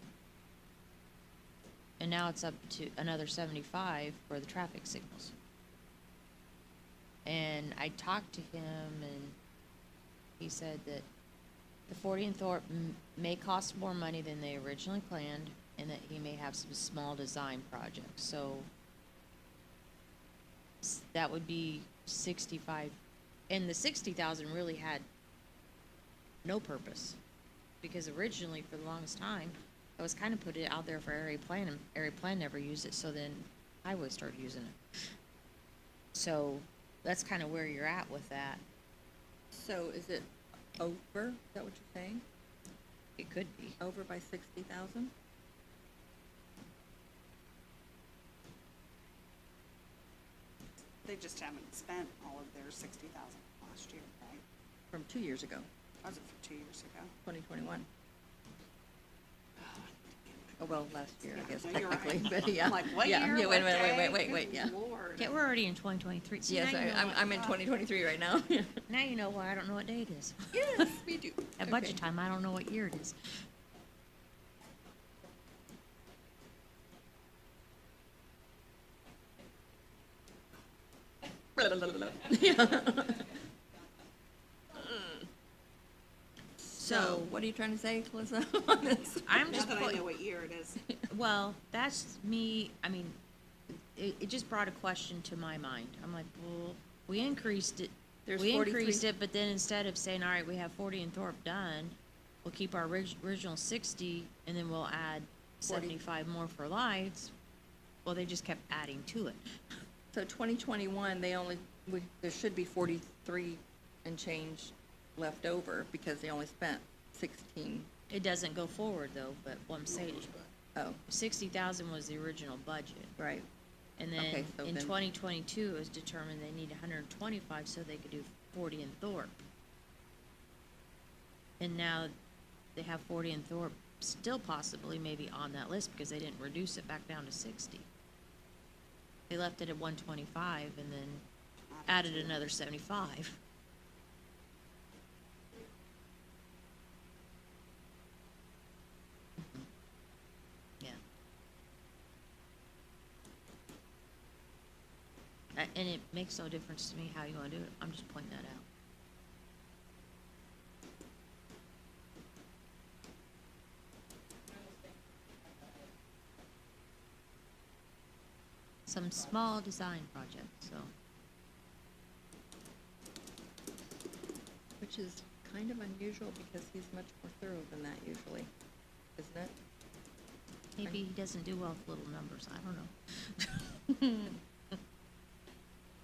And now it's up to another 75 for the traffic signals. And I talked to him, and he said that the 40 in Thorpe may cost more money than they originally planned, and that he may have some small design projects. So that would be 65, and the 60,000 really had no purpose, because originally, for the longest time, I was kind of put it out there for area plan, and area plan never used it, so then highway started using it. So that's kind of where you're at with that. So is it over, is that what you're saying? It could be. Over by 60,000? They just haven't spent all of their 60,000 last year, right? From 2 years ago, Was it for 2 years ago? 2021. Oh, well, last year, I guess No, you're right. technically, but yeah. I'm like, what Yeah, year, yeah, what wait, day? wait, yeah. Good Lord. Yeah, we're already in 2023. See, Yes, now you know what- I'm in 2023 right now. Now you know why I don't know what day it is. Yes, we do. At budget time, I don't know what year it is. So, what are you trying to say, Melissa, on this? I'm Now just, that I put- know what year it is. well, that's me, I mean, it just brought a question to my mind. I'm like, well, we increased it. There's We 43 increased it, but then instead of saying, all right, we have 40 in Thorpe done, we'll keep our original 60, and then we'll add 40. 75 more for lights. Well, they just kept adding to it. So 2021, there should be 43 and change left over because they only spent 16. It doesn't go forward though, but what I'm saying, Oh, 60,000 was the original budget. right. And Okay, then so in then- 2022, it was determined they need 125 so they could do 40 in Thorpe. And now they have 40 in Thorpe still possibly maybe on that list because they didn't reduce it back down to 60. They left it at 125 and then added another 75. Yeah. And it makes no difference to me how you wanna do it, I'm just pointing that out. Some small design projects, so, Which is kind of unusual because he's much more thorough than that usually, isn't it? maybe he doesn't do well with little numbers, I don't know.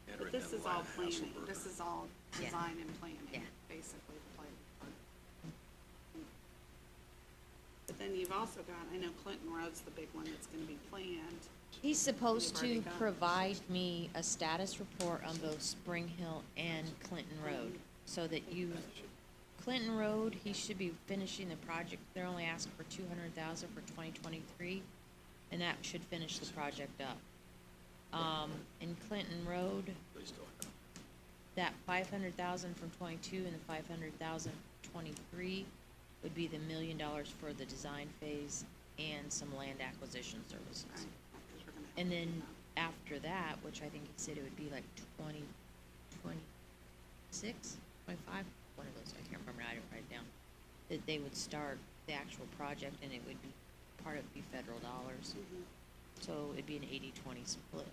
Had But written this down is all Lyle planning, Hasselberg. this is all Yeah. design and planning, Yeah. basically, the planning part. But then you've also got, I know Clinton Road's the big one that's gonna be planned. He's supposed You've already to got- provide me a status report on both Spring Hill and Clinton Road, so that you, Clinton Road, he should be finishing the project, they're only asking for 200,000 for 2023, and that should finish the project up. In Clinton Road, Please don't. that 500,000 from 22 and the 500,000 from 23 would be the $1 million for the design phase and some land acquisition services. Right, 'cause we're gonna have And to do then that. after that, which I think he said it would be like 26, 25, one of those, I can't remember, I didn't write it down, that they would start the actual project and it would be, part of it be federal dollars. So it'd be an 80-20 split.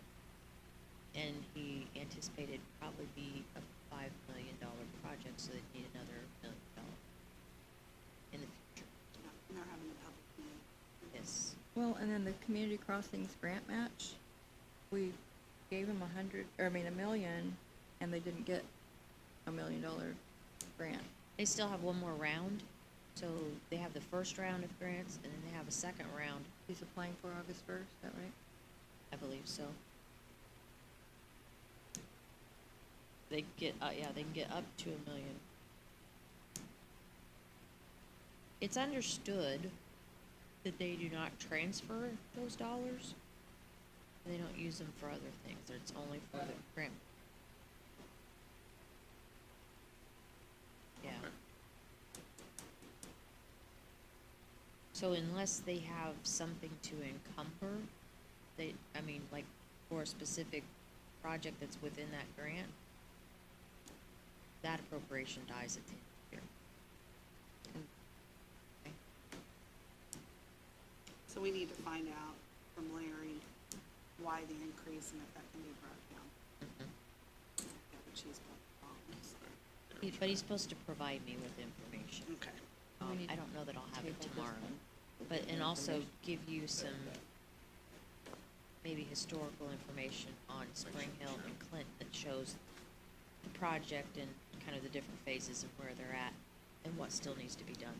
And he anticipated probably be a $5 million project, so they'd need another $1 million in the future. Yeah, and they're having a public meeting. Yes. Well, and then the community crossings grant match, we gave them $1 million, and they didn't get $1 million grant. They still have one more round, so they have the first round of grants, and then they have a second round, He's applying for August 1st, is that right? I believe so. They get, they can get up to $1 million. It's understood that they do not transfer those dollars. They don't use them for other things, it's only for the grant. Yeah. So unless they have something to encumber, like for a specific project that's within that grant, that appropriation dies at the end of the year. Okay. So we need to find out from Larry why the increase and if that can be brought down. Yeah, but she's got problems. But he's supposed to provide me with information. Okay. We need I don't know that I'll have it table this tomorrow, one. but, and also give you some maybe historical information on Spring Hill and Clinton that shows the project and kind of the different phases of where they're at and what still needs to be done.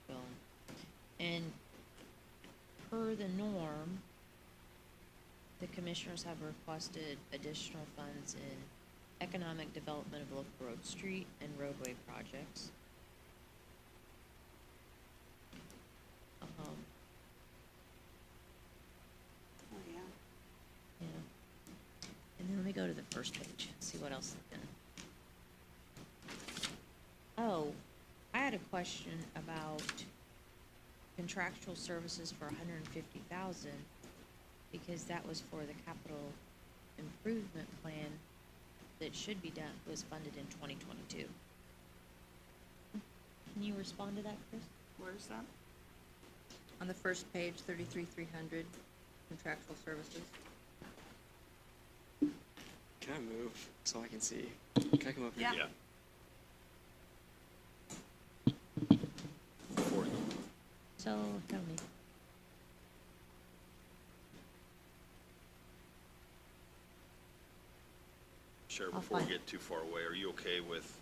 So, and per the norm, the commissioners have requested additional funds in economic development of local road, street, and roadway projects. Oh, yeah. Yeah. And then let me go to the first page, see what else is in. Oh, I had a question about contractual services for $150,000, because that was for the capital improvement plan that should be done, was funded in 2022. Can you respond to that, Chris? Where's that? On the first page, 33,300 contractual services. Can I move so I can see? Can I come up here? Yeah. Before you- So, tell me. Sure, I'll before we find- get too far away, are you okay with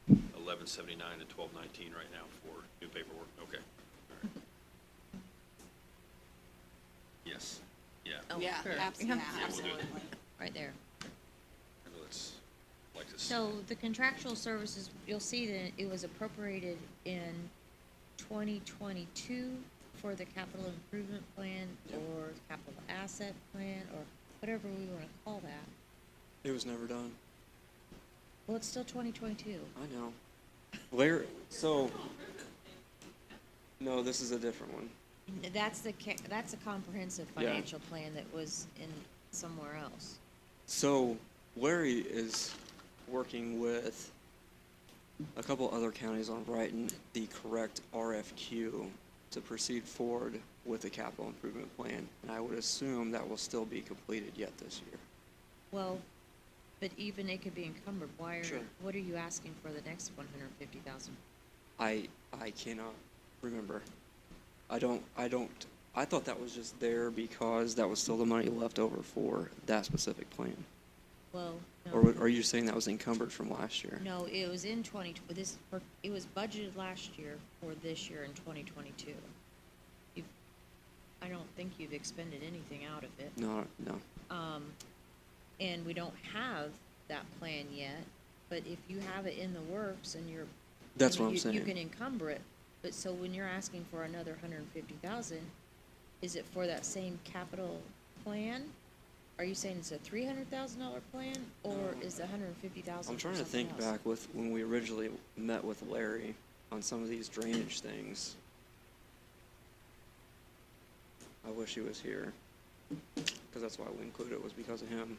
1179 and 1219 right now for new paperwork? Okay. All right. Yes, yeah. Oh, Yeah, sure. abs- Yeah. yeah, Yeah, we'll do it. absolutely. Right there. I know it's like this. So the contractual services, you'll see that it was appropriated in 2022 for the capital improvement plan or capital asset plan or whatever we wanna call that. It was never done. Well, it's still 2022. I know. Larry, so, no, this is a different one. That's a comprehensive Yeah. financial plan that was in somewhere else. So Larry is working with a couple other counties on writing the correct RFQ to proceed forward with the capital improvement plan. And I would assume that will still be completed yet this year. Well, but even it could be encumbered, Sure. what are you asking for the next 150,000? I cannot remember. I thought that was just there because that was still the money left over for that specific plan. Well, Or no, are you saying that was encumbered from last year? no, it was in it was budgeted last year for this year in 2022. I don't think you've expended anything out of it. No. And we don't have that plan yet, but if you have it in the works and you're. That's I mean, what I'm saying. You can encumber it, but so when you're asking for another 150,000, is it for that same capital plan? Are you saying it's a $300,000 plan, or is the 150,000 I'm for trying to something think else? back with when we originally met with Larry on some of these drainage things. I wish he was here, because that's why we included it, was because of him.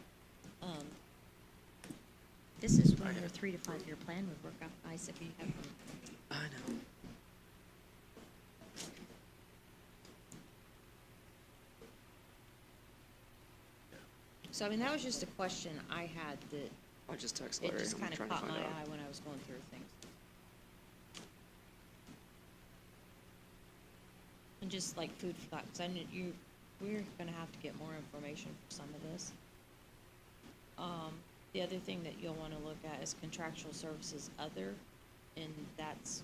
This is when your 3 to 5 year plan would work out nice if you have one. I know. So, I mean, that was just a question I had that I just text it Larry. just I'm kind of trying to caught my find eye out. when I was going through things. And just like food for thought, 'cause I knew we're gonna have to get more information for some of this. The other thing that you'll wanna look at is contractual services other, and that's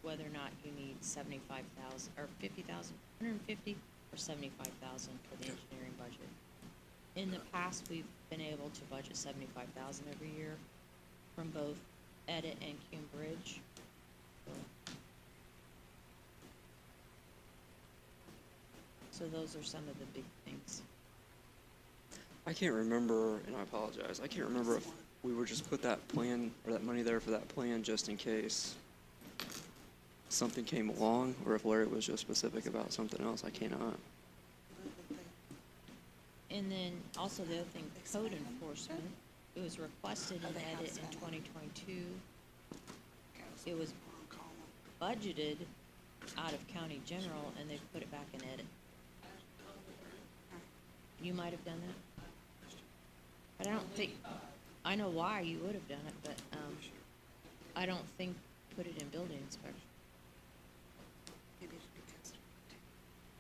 whether or not you need 75,000, or 50,000, 150, or 75,000 for the engineering budget. In the past, we've been able to budget 75,000 every year from both Edit and Cume Bridge. So those are some of the big things. I can't remember, and I apologize, I can't remember if we were just put that plan, or that money there for that plan just in case something came along, or if Larry was just specific about something else. I cannot. And then also the other thing, code enforcement, it was requested in Edit in 2022. It was budgeted out of county general, and they put it back in Edit. You might have done that. But I don't think, I know why you would have done it, but, I don't think put it in building inspection.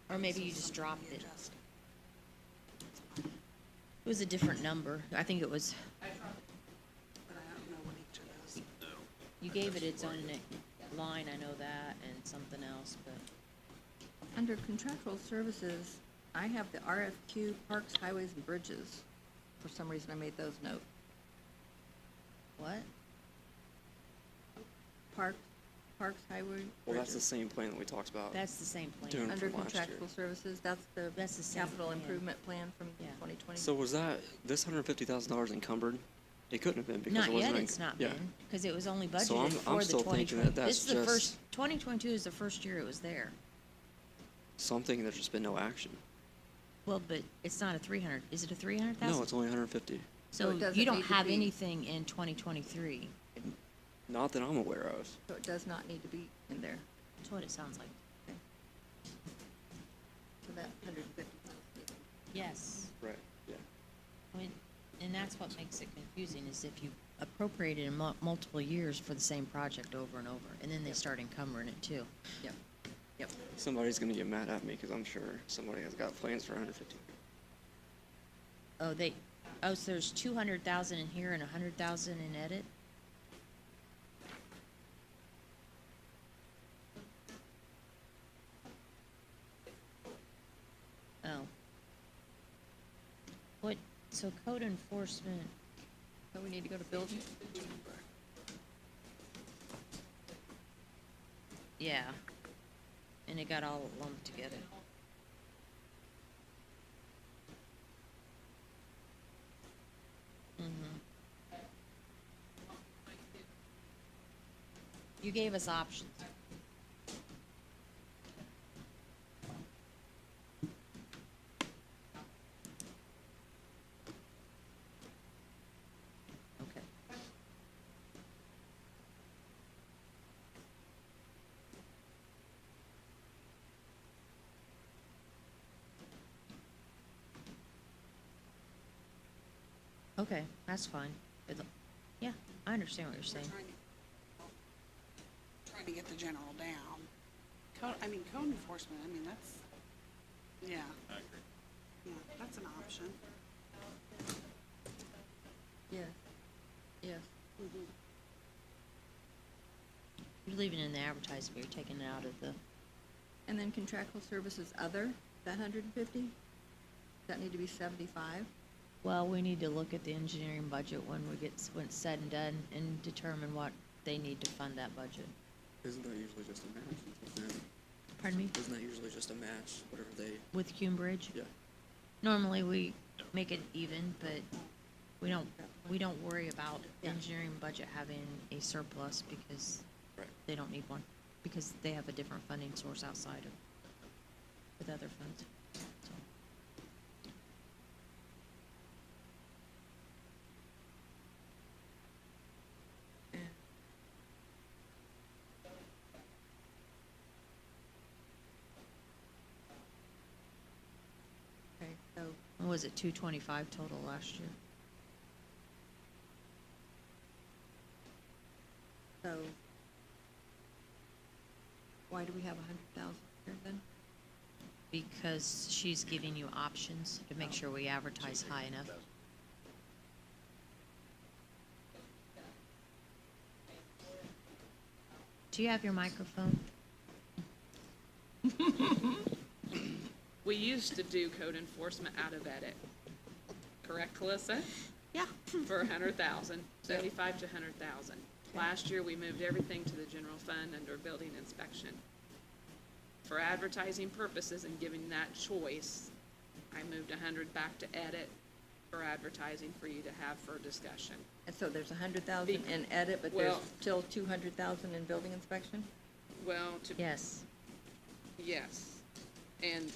Or maybe you just dropped it. It was a different number. I think it was, But I don't know what each of those. you gave it its own line, I know that, and something else, but, Under contractual services, I have the RFQ Parks, Highways, and Bridges. For some reason, I made those notes. what? Parks, Highway, Well, that's the Bridges. same plan that we talked about. That's the same Doing plan. Under from last year. contractual services, that's the That's the same capital plan. improvement plan from Yeah. 2020. So was this $150,000 encumbered? It couldn't have been because Not it wasn't. yet, it's not yeah. been, because it was only So I'm budgeted for the still 2020. thinking that that's This is the just- first, 2022 is the first year it was there. Something, there's just been no action. Well, but it's not a 300, is it a 300,000? No, it's only 150. So it So doesn't you don't need to have be- anything in 2023, Not that I'm aware of. So it does not need to be in there. that's what it sounds like. Okay. So that 150. Yes. Right, yeah. I mean, and that's what makes it confusing, is if you appropriate it in multiple years for the same project over and over, and then they start encumbering it too. Yep, yep. Somebody's gonna get mad at me because I'm sure somebody has got plans for 150. So there's 200,000 in here and 100,000 in Edit? Oh. So code enforcement, So we need to go to building? yeah. And it got all lumped together. You gave us options. Okay, that's fine. Yeah, I understand what you're saying. Trying to get the general down. Code enforcement, that's, yeah. I agree. Yeah, that's an option. Yes, yes. You're leaving it in the advertising, but you're taking it out of the, And then contractual services other, that 150? Does that need to be 75? well, we need to look at the engineering budget when it's said and done and determine what they need to fund that budget. Isn't that usually just a match? Pardon me? Isn't that usually just a match, whatever they, With Cume Bridge? yeah. Normally, we make it even, but we don't worry about Yeah. engineering budget having a surplus because Right. they don't need one, because they have a different funding source outside of, with other funds, so. Okay, so, What was it, 225 total last year? so, why do we have 100,000 here then? Because she's giving you options to make sure we advertise high enough. Do you have your microphone? We used to do code enforcement out of edit, correct, Calissa? Yeah. For 100,000, 75 to 100,000. Last year, we moved everything to the general fund under building inspection. For advertising purposes and giving that choice, I moved 100 back to edit for advertising for you to have for discussion. And so there's 100,000 in edit, but there's Well- still 200,000 in building inspection? Well, to, Yes. yes, and,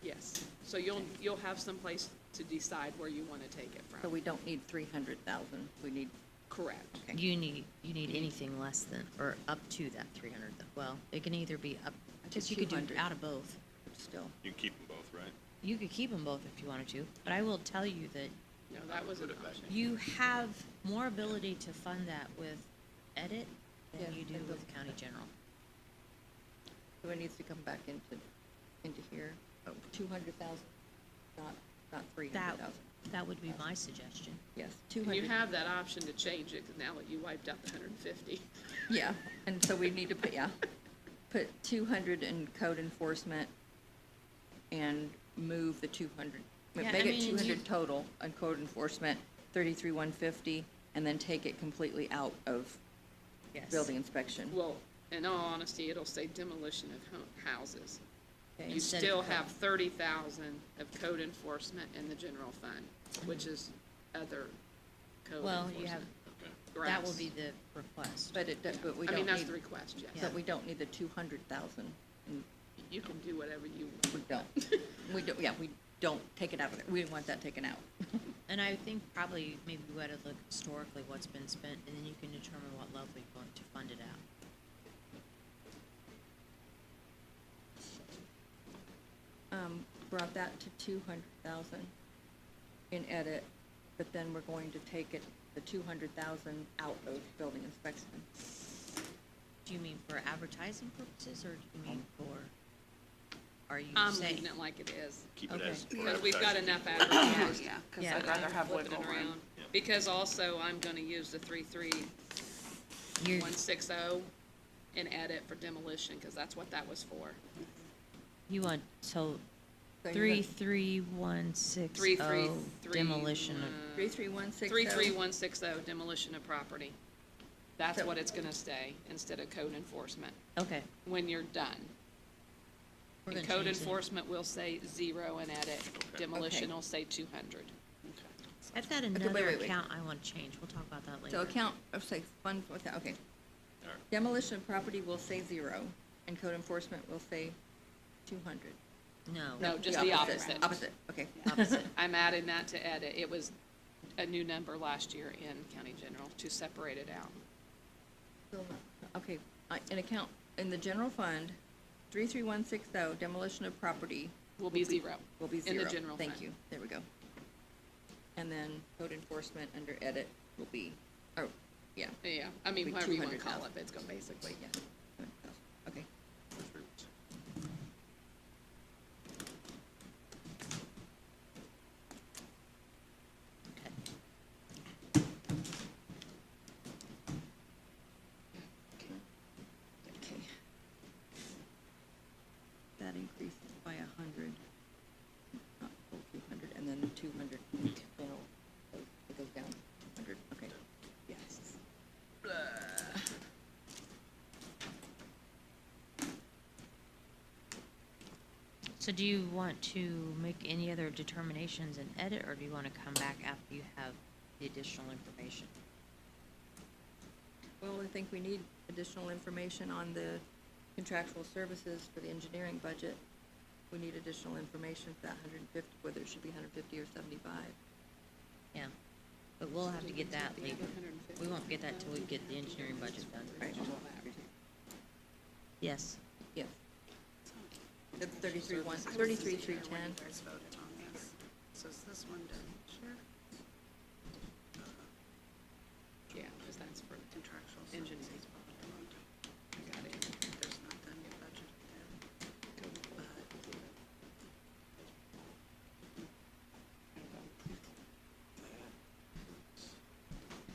yes. So you'll have some place to decide where you want to take it So from. we don't need 300,000, we need, Correct. okay. You need anything less than, or up to that 300, well, it can either be up, I just think you could do 200. out of both. Still. You can keep them both, right? You could keep them both if you wanted to, but I will tell you that No, that was an Put it back. option. you have more ability to fund that with edit than Yes, you do and with with- county general. So it needs to come back into here, 200,000, not 300,000. That would be my suggestion. Yes, And 200. you have that option to change it, because now that you wiped out the 150. Yeah, and so we need to put 200 in code enforcement and move the 200. Yeah, Make I it mean, 200 you- total on code enforcement, 33,150, and then take it completely out of Yes. building inspection. Well, in all honesty, it'll say demolition of houses. Okay. You Instead of still code. have 30,000 of code enforcement in the general fund, which is other code Well, enforcement. you have, Okay. that will Grass. be the request. But but we I mean, don't that's the need, request, yes. but we don't need the 200,000. And You can do whatever you We want. don't. We don't take it out of there. We want that taken out. And I think probably maybe we ought to look historically what's been spent, and then you can determine what level you want to fund it at. Brought that to 200,000 in edit, but then we're going to take it, the 200,000 out of building inspection. Do you mean for advertising purposes, or do you mean for, are you I'm saying? leaving it like it is. Keep it Okay. as. Because we've got advertising. enough advertising. Yeah, because Yeah. I'd rather have Flipping wiggle it room. around. Yeah. Because also, I'm gonna use the You're, 33160 in edit for demolition, because that's what that was for. you want, so So you're gonna- 33160 333, demolition of, 33160. 33160 demolition of property. That's So- what it's gonna stay, instead of code enforcement, okay. when you're done. We're And gonna code change that. enforcement will say 0 in edit, demolition Okay. will say 200. I've got wait, another wait. account I want to change, we'll talk about that later. So account, say, fund, okay. All right. Demolition of property will say 0, and code enforcement will say 200. No, just the opposite. Opposite, okay. Opposite. I'm adding that to edit. It was a new number last year in county general to separate it out. Okay, in account, in the general fund, 33160 demolition of property Will be 0. will be In 0. the general Thank fund. you, there we go. and then code enforcement under edit will be, oh, yeah, Yeah, I mean, Be whatever you wanna call 200,000. it, it's gonna basically, yeah. Okay, okay. That increases by 100, not full 200, and then 200 in general, so it goes down 100, okay. Yes. So do you want to make any other determinations in edit, or do you want to come back after you have the additional information? Well, I think we need additional information on the contractual services for the engineering budget. We need additional information for that 150, whether it should be 150 or 75. Yeah, but we'll have to get that The later. other 150. We won't get that till we get the engineering budget done. Right. Yes. Yes. That's 33,310. When you guys voted on this. So is this one done this year? Yeah, cause that's for Contractual engineering. services. I got it. There's not done yet budget there. But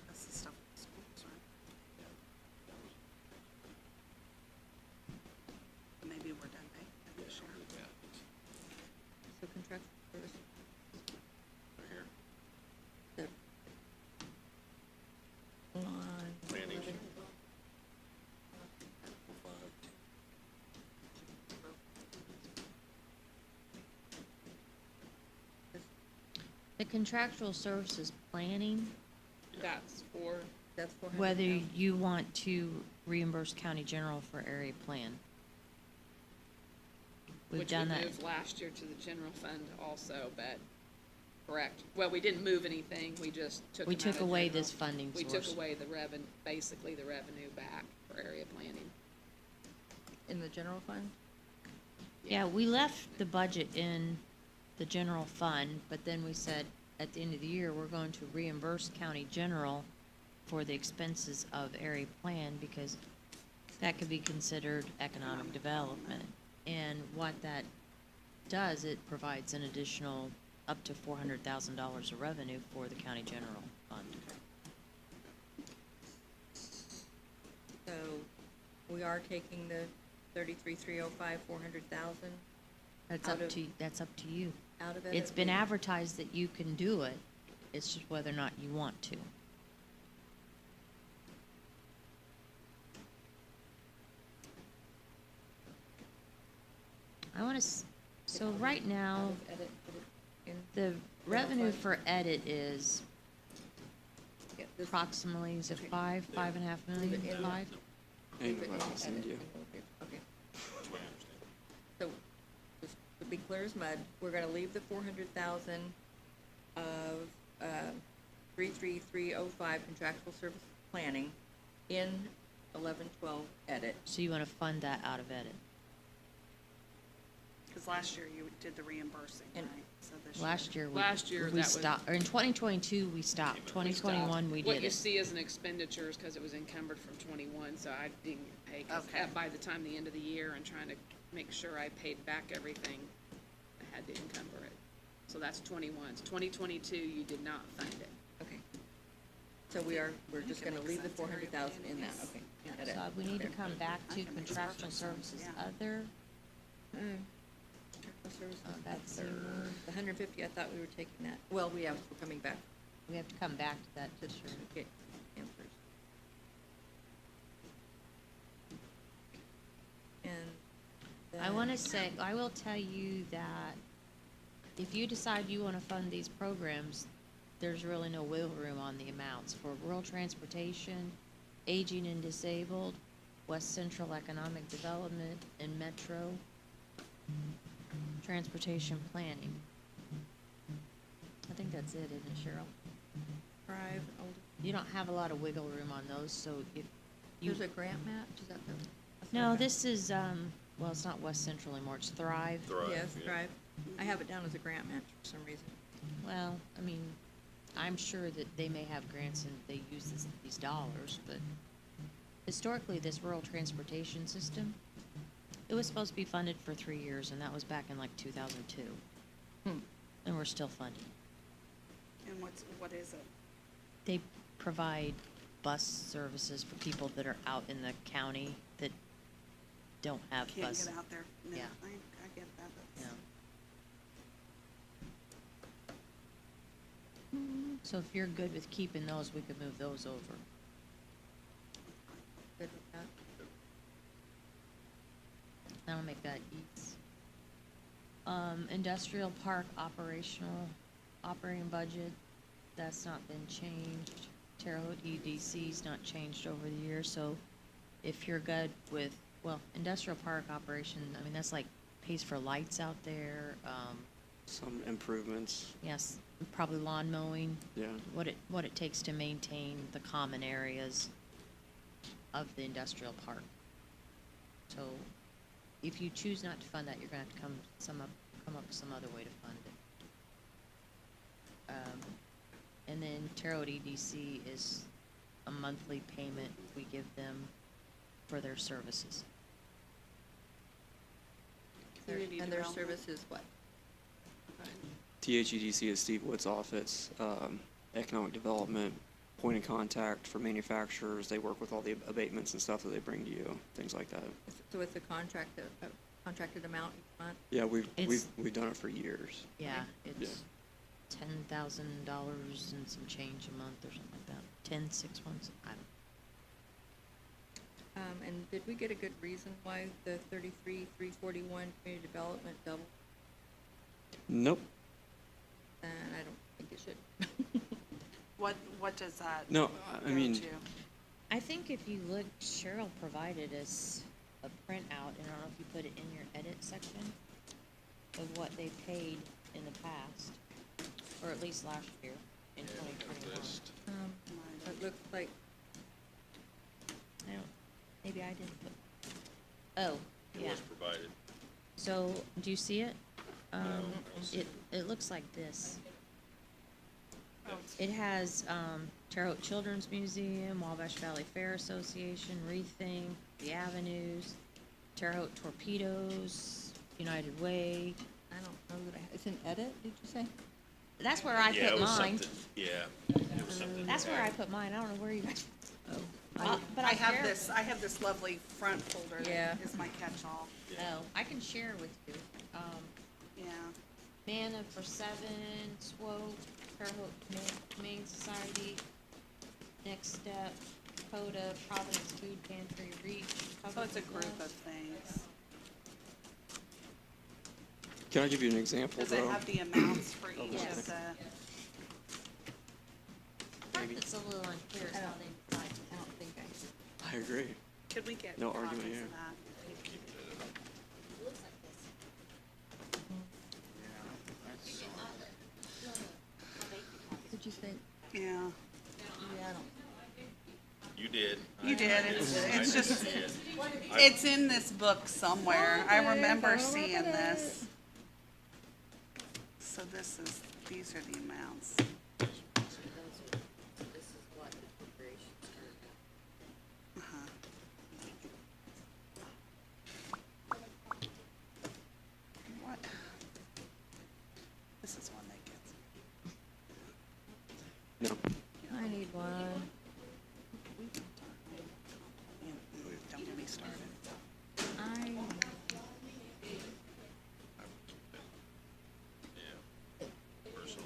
that's the stuff with the schools, right? Maybe we're done paying that this year. So contractual services. Here, The line. planning. The contractual services planning, That's for, That's 400. whether you want to reimburse county general for area plan. We've which we done that. moved last year to the general fund also, but, correct. Well, we didn't move anything, we just took We them out took of away general. this funding We source. took away the basically the revenue back for area planning. In the general fund? Yeah, we left the budget in the general fund, but then we said, at the end of the year, we're going to reimburse county general for the expenses of area plan, because that could be considered economic development. And what that does, it provides an additional up to $400,000 of revenue for the county general fund. So we are taking the 33,305, 400,000 That's Out up of- to, that's up to you. out of it? It's been advertised that you can do it, it's just whether or not you want to. I wanna, so right now, Edit, put it in. the revenue for edit is Yeah, this- approximately, is it Okay. 5.5 million, Leave it in. 5? leave And it what in I'll send edit. you. Okay. So, just to be clear as mud, we're gonna leave the 400,000 of, 33305 contractual service planning in 1112 edit. So you wanna fund that out of edit. Because last year you did the reimbursing, right? And So this year. Last year, Last year, we that was- stopped, or in 2022, we stopped. 2021, we What did you it. see as an expenditure is because it was encumbered from 21, so I didn't pay, 'cause Okay. by the time the end of the year and trying to make sure I paid back everything, I had to encumber it. So that's 21's. 2022, you did not fund it. Okay. So we're think just it gonna makes leave the sense. 400,000 in that, Yes. okay. Yeah. edit. So we need to There. come back I to think it makes contractual perfect sense, services yeah. other. Contractual services, Oh, that's other. The 150, I thought we were taking that, well, we're coming back We have to come back to that to to sure. get answers. And I wanna then- say, I will tell you that if you decide you wanna fund these programs, there's really no wiggle room on the amounts. For rural transportation, aging and disabled, West Central Economic Development, and Metro Transportation Planning. I think that's it, isn't it, Cheryl? Thrive, old, You don't have a lot of wiggle room on those, so if you. there's a grant match, is that the? that's No, the- this is, well, it's not West Central anymore, it's Thrive. Thrive, Yes, yeah. Thrive. I have it down as a grant match for some reason. Well, I mean, I'm sure that they may have grants and they use these dollars, but historically, this rural transportation system, it was supposed to be funded for 3 years, and that was back in like 2002. And we're still funding. And what is it? They provide bus services for people that are out in the county that don't have Can't bus. get out there. No, Yeah. I get that. Yeah. That's- So if you're good with keeping those, we could move those over. Good with that? That'll make that easy. Industrial park operating budget, that's not been changed. Terre Haute EDC's not changed over the years, so if you're good with, well, industrial park operation, I mean, that's like pays for lights out there, Some improvements, yes, probably lawn mowing, yeah. what it takes to maintain the common areas of the industrial park. So if you choose not to fund that, you're gonna have to come up with some other way to fund it. And then Terre Haute EDC is a monthly payment we give them for their services. Community And their development. service is what? THEDC is Steve Wood's office, economic development, point of contact for manufacturers. They work with all the abatements and stuff that they bring to you, things like that. So it's a contracted amount each month? Yeah, we've It's- done it for years. Yeah, Yeah. it's $10,000 and some change a month or something like that. 10, 6 months, I don't. And did we get a good reason why the 33,341 community development doubled? Nope. And I don't think it should. What does that? No, I go mean, to? I think if you look, Cheryl provided us a printout, and I don't know if you put it in your edit section, of what they paid in the past, or at least last year, in 2021. It looks like, I don't, maybe I didn't put, oh, It yeah. was provided. So, do you see it? I don't see It looks like this. Oh, it's- It has, Terre Haute Children's Museum, Wabash Valley Fair Association, Rethink, The Avenues, Terre Haute Torpedoes, United Way. I don't know that it's an edit, did you say? That's where I Yeah, it put was mine. something- Yeah, it was something. That's where I put mine. I don't know where you guys. Oh. But I I'll have share- this, I have this lovely front folder Yeah. that is my catch-all. Oh, I can share with you. Yeah. Manna for 7, SWOPE, Terre Haute Humane Society, Next Step, CODA, Providence Food Pantry, Reach. So it's a Covered group Bluff. of things. can I give you an example Does it though? have the amounts for each Yes. of the? Part that's a little unclear is how they divide. I don't think I agree. Could we get No copies argument of here. that? It looks like this. Did you say, Yeah. yeah, I don't, You did. You did. It's I just, did. it's in this book somewhere. I remember seeing this. So these are the amounts. Uh-huh. What? This is one that gets. No. I need one. Don't get me started. Yeah. Personally.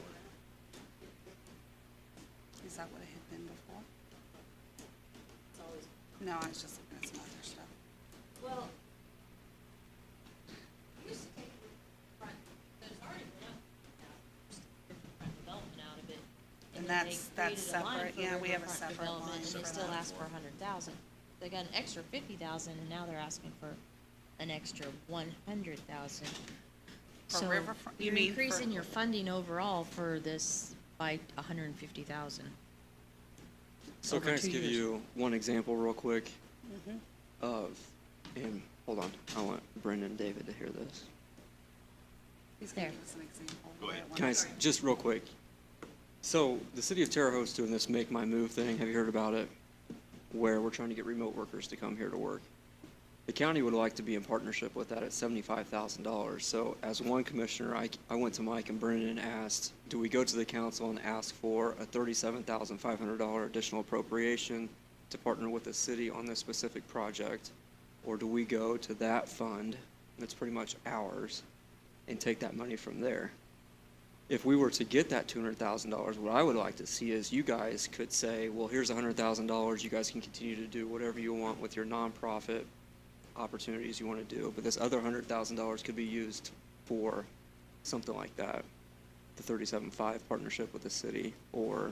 Is that what it had been before? No, I was just looking at some other stuff. Well, used to take front, there's already been front development out of it. And then they that's created a line separate. for Yeah, we have a riverfront separate development, line And they for still that. ask for 100,000. They got an extra 50,000 and now they're asking for an extra 100,000. For So riverfront- you you're mean for- increasing your funding overall for this by 150,000. So Over can I just 2 give years. you one example real quick Mm-hmm. of, and hold on, I want Brendan and David to hear this. He's gonna There. give us an example. Go ahead. Can I, just real quick, So the city of Terre Haute's doing this Make My Move thing. Have you heard about it? Where we're trying to get remote workers to come here to work. The county would like to be in partnership with that at $75,000. So as one commissioner, I went to Mike and Brennan and asked, do we go to the council and ask for a $37,500 additional appropriation to partner with the city on this specific project? Or do we go to that fund, that's pretty much ours, and take that money from there? If we were to get that $200,000, what I would like to see is you guys could say, well, here's $100,000. You guys can continue to do whatever you want with your nonprofit opportunities you want to do. But this other $100,000 could be used for something like that. The 37.5 partnership with the city, or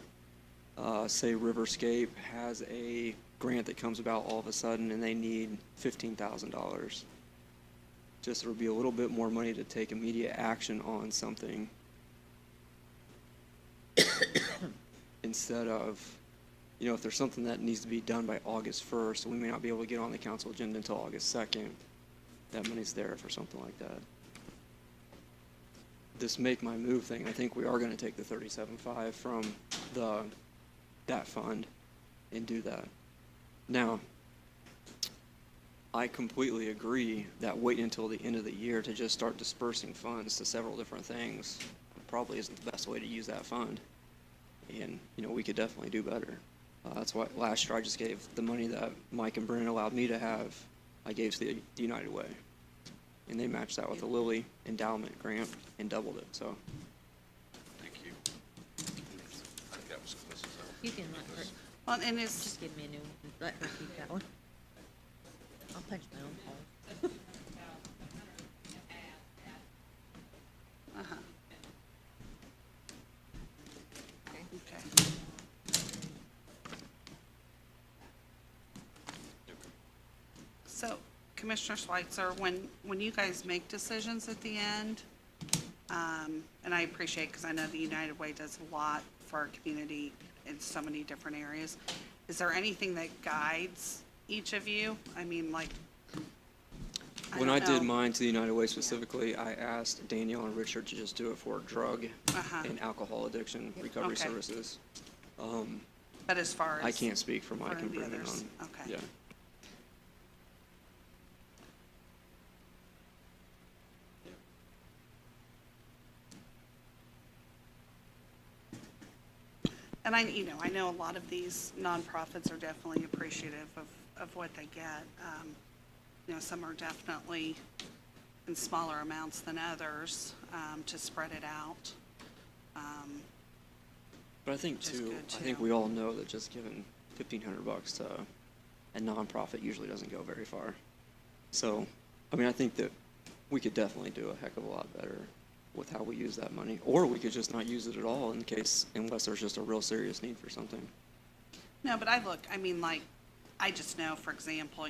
say Riverscape has a grant that comes about all of a sudden and they need $15,000. Just there would be a little bit more money to take immediate action on something instead of, you know, if there's something that needs to be done by August 1st, we may not be able to get on the council agenda until August 2nd. That money's there for something like that. This Make My Move thing, I think we are going to take the 37.5 from that fund and do that. Now, I completely agree that waiting until the end of the year to just start dispersing funds to several different things probably isn't the best way to use that fund. And, you know, we could definitely do better. That's why last year I just gave the money that Mike and Brennan allowed me to have, I gave to the United Way. And they matched that with a Lilly endowment grant and doubled it, so. Thank you. I think that was Mrs. You can let her, Well, and it's, just give me a new one, let her keep that one. I'll punch my own hole. uh-huh, Okay. okay. So, Commissioner Schweitzer, when you guys make decisions at the end, and I appreciate, because I know the United Way does a lot for our community in so many different areas, is there anything that guides each of you? I mean, like, When don't I did know. mine to the United Way specifically, I asked Danielle and Richard to just do it for drug Uh-huh. and alcohol addiction recovery Okay. services. But as far as. I can't speak for Mike for and the Brennan others, on, okay. yeah. And I know a lot of these nonprofits are definitely appreciative of what they get. Some are definitely in smaller amounts than others, to spread it out. But I think Which is too, good, I think too. we all know that just giving $1,500 to a nonprofit usually doesn't go very far. So, I mean, I think that we could definitely do a heck of a lot better with how we use that money. Or we could just not use it at all unless there's just a real serious need for something. No, but I just know, for example,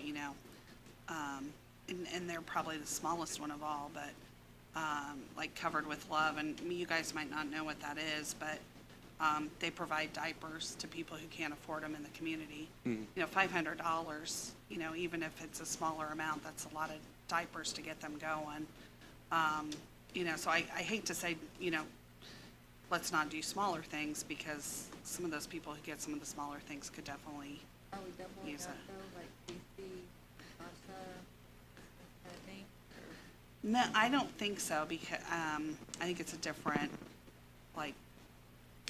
and they're probably the smallest one of all, but, like Covered with Love, and you guys might not know what that is, but, they provide diapers to people who can't afford them in the community. Mm. $500, even if it's a smaller amount, that's a lot of diapers to get them going. So I hate to say, let's not do smaller things, because some of those people who get some of the smaller things could definitely, Are we doubling Use that it. though, like CC, CASA, I think? no, I don't think so, because, I think it's a different,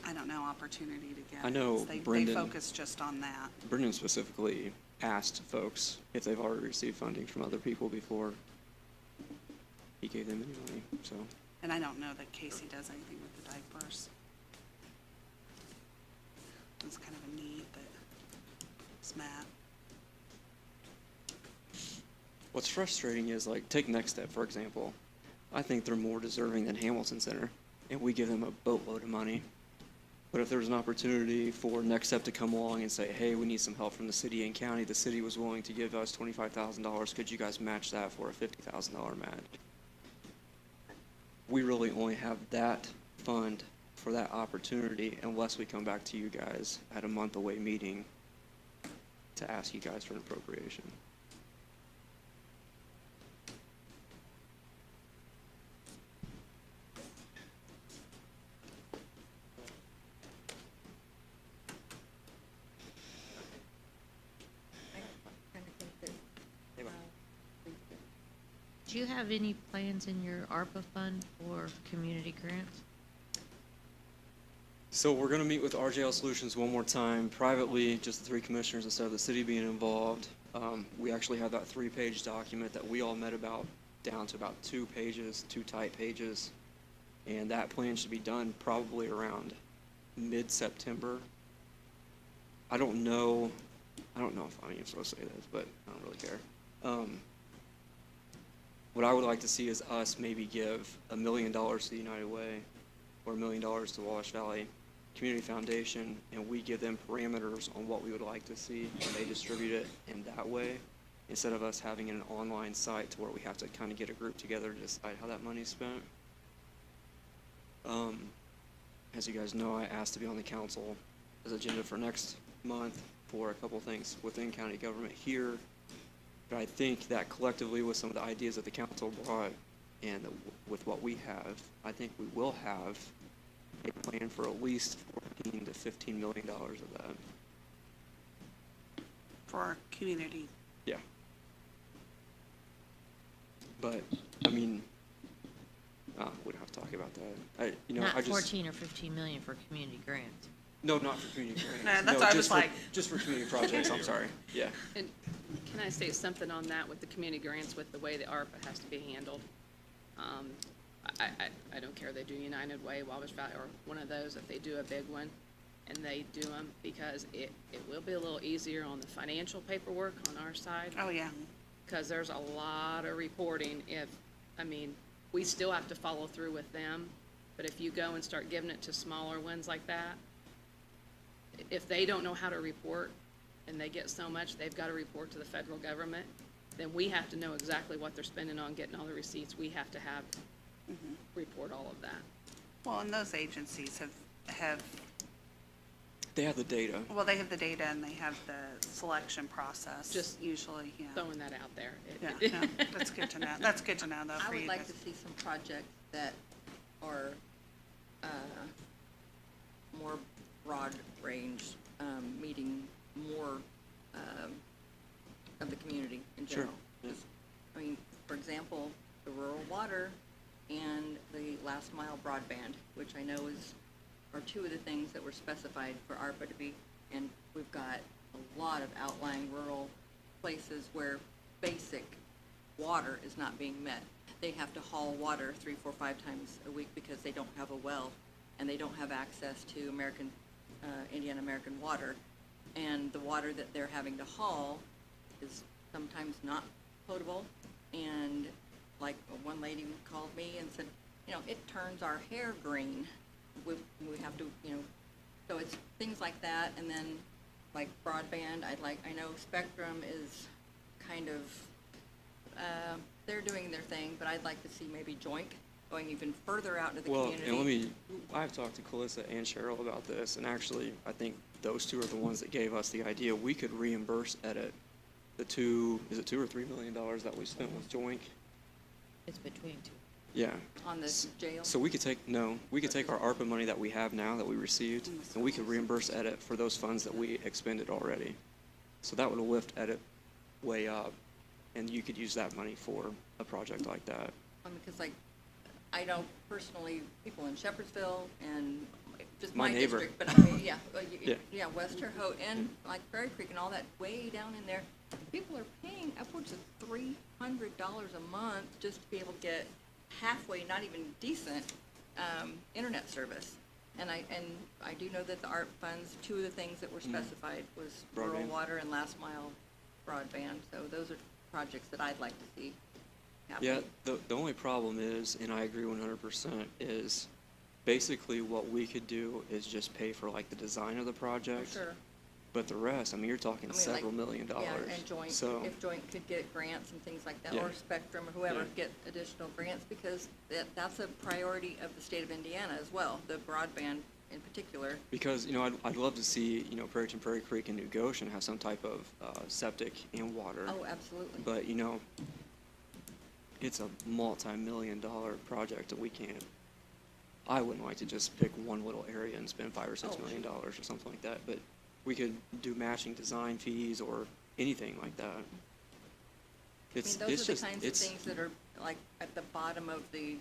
I don't know, opportunity to get. I know They Brendan- focus just on that. Brendan specifically asked folks if they've already received funding from other people before he gave them any money, so. And I don't know that Casey does anything with the diapers. It's kind of a need that it's Matt. What's frustrating is, like, take Next Step, for example. I think they're more deserving than Hamilton Center, and we give them a boatload of money. But if there's an opportunity for Next Step to come along and say, hey, we need some help from the city and county, the city was willing to give us $25,000, could you guys match that for a $50,000 match? We really only have that fund for that opportunity unless we come back to you guys at a month away meeting to ask you guys for an appropriation. Do you have any plans in your ARPA fund for community grants? So we're gonna meet with RJL Solutions one more time, privately, just the three commissioners instead of the city being involved. We actually have that 3-page document that we all met about, down to about 2 pages, 2 tight pages. And that plan should be done probably around mid-September. I don't know if I'm even supposed to say this, but I don't really care. What I would like to see is us maybe give $1 million to the United Way or $1 million to Wabash Valley Community Foundation, and we give them parameters on what we would like to see, and they distribute it in that way, instead of us having an online site to where we have to kind of get a group together to decide how that money's spent. As you guys know, I asked to be on the council as agenda for next month for a couple things within county government here. But I think that collectively with some of the ideas that the council brought and with what we have, I think we will have a plan for at least $14 to $15 million of that. For our community. Yeah. But, I mean, we don't have to talk about that. Not 14 or 15 million for community grants. No, not for community grants. No, that's No, what I just was for- like. Just for community projects, I'm sorry, yeah. And can I say something on that with the community grants, with the way the ARPA has to be handled? I don't care, they do United Way, Wabash Valley, or one of those, if they do a big one, and they do them, because it will be a little easier on the financial paperwork on our side, Oh, yeah. because there's a lot of reporting we still have to follow through with them, but if you go and start giving it to smaller ones like that, if they don't know how to report, and they get so much, they've got to report to the federal government, then we have to know exactly what they're spending on, getting all the receipts. We have to have, report all of that. Well, and those agencies have, They have the data. well, they have the data and they have the selection process. Just usually, yeah. Throwing that out there. Yeah, no, that's good to know. That's good to know, though, I for would you like guys. to see some projects that are, more broad range, meeting more, of the community in Sure, general. yeah. I mean, for example, the rural water and the last mile broadband, which I know are two of the things that were specified for ARPA to be, and we've got a lot of outlying rural places where basic water is not being met. They have to haul water 3, 4, 5 times a week because they don't have a well, and they don't have access to Indiana American water. And the water that they're having to haul is sometimes not potable, and like one lady called me and said, it turns our hair green. We have to, so it's things like that, and then like broadband, I know Spectrum is kind of, they're doing their thing, but I'd like to see maybe Joint going even further out into the Well, community. and I've talked to Calissa and Cheryl about this, and actually, I think those two are the ones that gave us the idea. We could reimburse Edit the $2 or $3 million that we spent with Joint. It's between two. Yeah. On the jail? So we could take our ARPA money that we have now, that we received, and we could reimburse Edit for those funds that we expended already. So that would lift Edit way up, and you could use that money for a project like that. Because I know personally people in Shepherdsville and just My my neighbor. district, but I mean, Yeah. West Terre Haute and like Prairie Creek and all that way down in there, people are paying upwards of $300 a month just to be able to get halfway, not even decent, internet service. And I do know that the ARP funds, two of the things that were specified was rural Broadband. water and last mile broadband. So those are projects that I'd like to see happen. Yeah, the only problem is, and I agree 100%, is basically what we could do is just pay for like the design of the project. Sure. But the rest, you're talking I mean, several like, million dollars. Yeah, and Joint, So, if Joint could get grants and things like that, Yeah. or Spectrum, or whoever, Yeah. get additional grants, because that's a priority of the state of Indiana as well, the broadband in particular. because, I'd love to see, Prairie Creek and New Goshen have some type of septic and water. Oh, absolutely. But, it's a multi-million-dollar project that we can't, I wouldn't like to just pick one little area and spend $5 or $6 Oh, million sure. or something like that, but we could do matching design fees or anything like that. I mean, It's those are the just, kinds of it's, things that are like at the bottom of the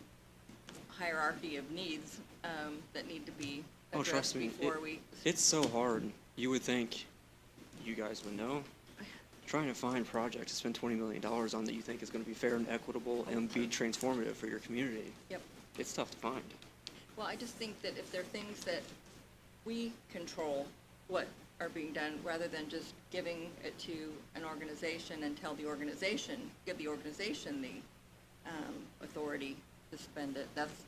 hierarchy of needs, that need to be oh, addressed trust me, before we. it's so hard. You would think you guys would know. Trying to find projects to spend $20 million on that you think is gonna be fair and equitable and be transformative for your community. Yep. It's tough to find. Well, I just think that if there are things that we control what are being done, rather than just giving it to an organization and tell the organization, give the organization the authority to spend it, that's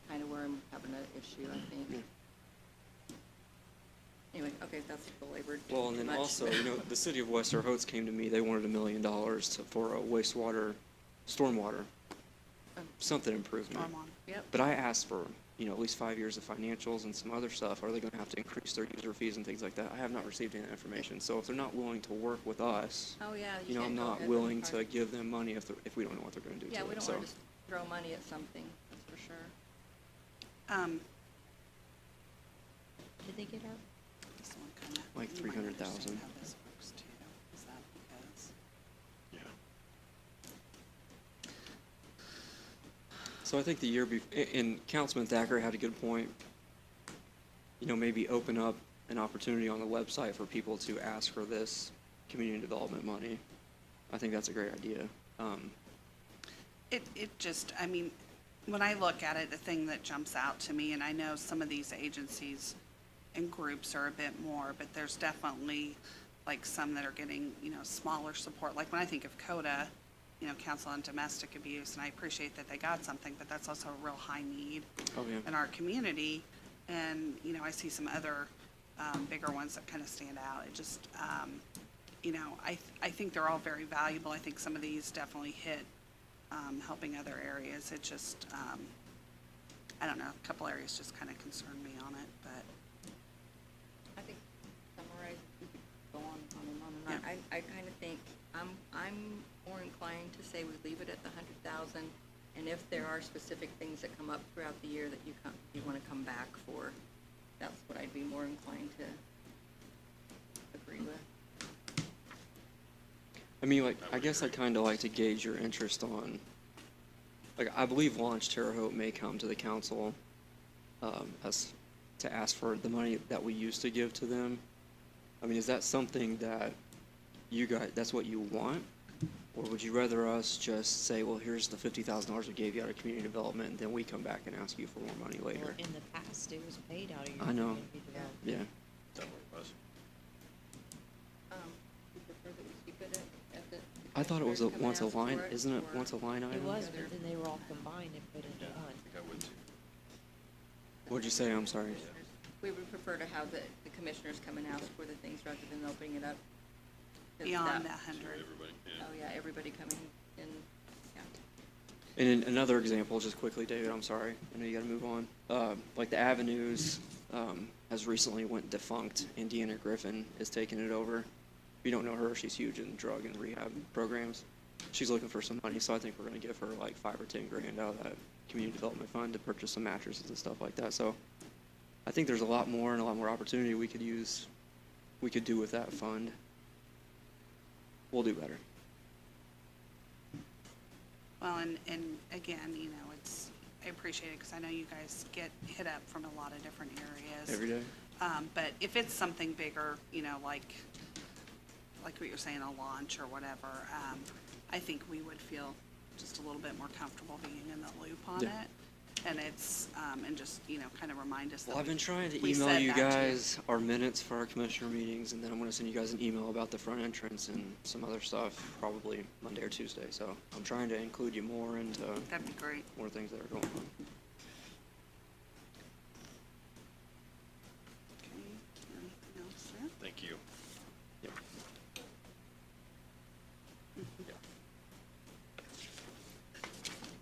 kind of where I'm having an issue, I Yeah. think. Anyway, okay, that's belabored Well, and too then much. also, the city of West Terre came to me, they wanted $1 million for a wastewater, stormwater, something improvement. Stormwater. Yep. But I asked for, at least 5 years of financials and some other stuff. Are they gonna have to increase their user fees and things like that? I have not received any information. So if they're not willing to work with us, Oh, yeah. I'm can't go not ahead with willing the to project. give them money if we don't know what they're gonna do to it. Yeah, we don't So, want to just throw money at something, that's for sure. Did they get our, This one kinda- Like you might understand 300,000. how this works too. Is that because? Yeah. So I think the year and Councilman Thacker had a good point. Maybe open up an opportunity on the website for people to ask for this community development money. I think that's a great idea. It just, I mean, when I look at it, the thing that jumps out to me, and I know some of these agencies and groups are a bit more, but there's definitely like some that are getting, smaller support. Like when I think of CODA, Council on Domestic Abuse, and I appreciate that they got something, but that's also a real high need Oh, yeah. in our community. And, I see some other bigger ones that kind of stand out. It just, I think they're all very valuable. I think some of these definitely hit helping other areas. It just, I don't know, a couple areas just kind of concern me on it, but. I think summarize, we could go on and on and on. Yeah. I kind of think, I'm more inclined to say we leave it at the 100,000, and if there are specific things that come up throughout the year that you want to come back for, that's what I'd be more inclined to agree with. I mean, I guess I'd kind of like to gauge your interest on, I believe Launch Terre Haute may come to the council as to ask for the money that we used to give to them. I mean, is that something that you guys, that's what you want? Or would you rather us just say, well, here's the $50,000 we gave you out of community development, and then we come back and ask you for more money well, later? in the past, it was paid out of your I know. community development. Yeah. Is that what it was? You prefer that we keep it at the. I thought it was a commissioners come and once a ask for line, it, isn't it or- once a line item? It was, but then they were all combined and put into Yeah, one. I think I would too. What'd you say? I'm sorry. We would prefer to have the commissioners come and ask for the things rather than opening it up. 'Cause Beyond that- that 100. Everybody, yeah. Oh, yeah, everybody coming in, yeah. And then another example, just quickly, David, I'm sorry, I know you gotta move on. Like the Avenues, has recently went defunct, and Deanna Griffin is taking it over. If you don't know her, she's huge in drug and rehab programs. She's looking for some money, so I think we're gonna give her like 5 or 10 grand out of that community development fund to purchase some mattresses and stuff like that, so I think there's a lot more and a lot more opportunity we could do with that fund. We'll do better. Well, and again, I appreciate it because I know you guys get hit up from a lot of different areas. Every day. But if it's something bigger, like what you're saying, a launch or whatever, I think we would feel just a little bit more comfortable being in the loop on Yeah. it. And it's, and just, kind of remind us that Well, I've been trying to we email said you that to guys our minutes for our commissioner meetings, and then I'm gonna send you guys an email about the front entrance and some other stuff, probably Monday or Tuesday, so I'm trying to include you more into That'd be great. more things that are going on. Okay, anything else there? Thank you. Yep.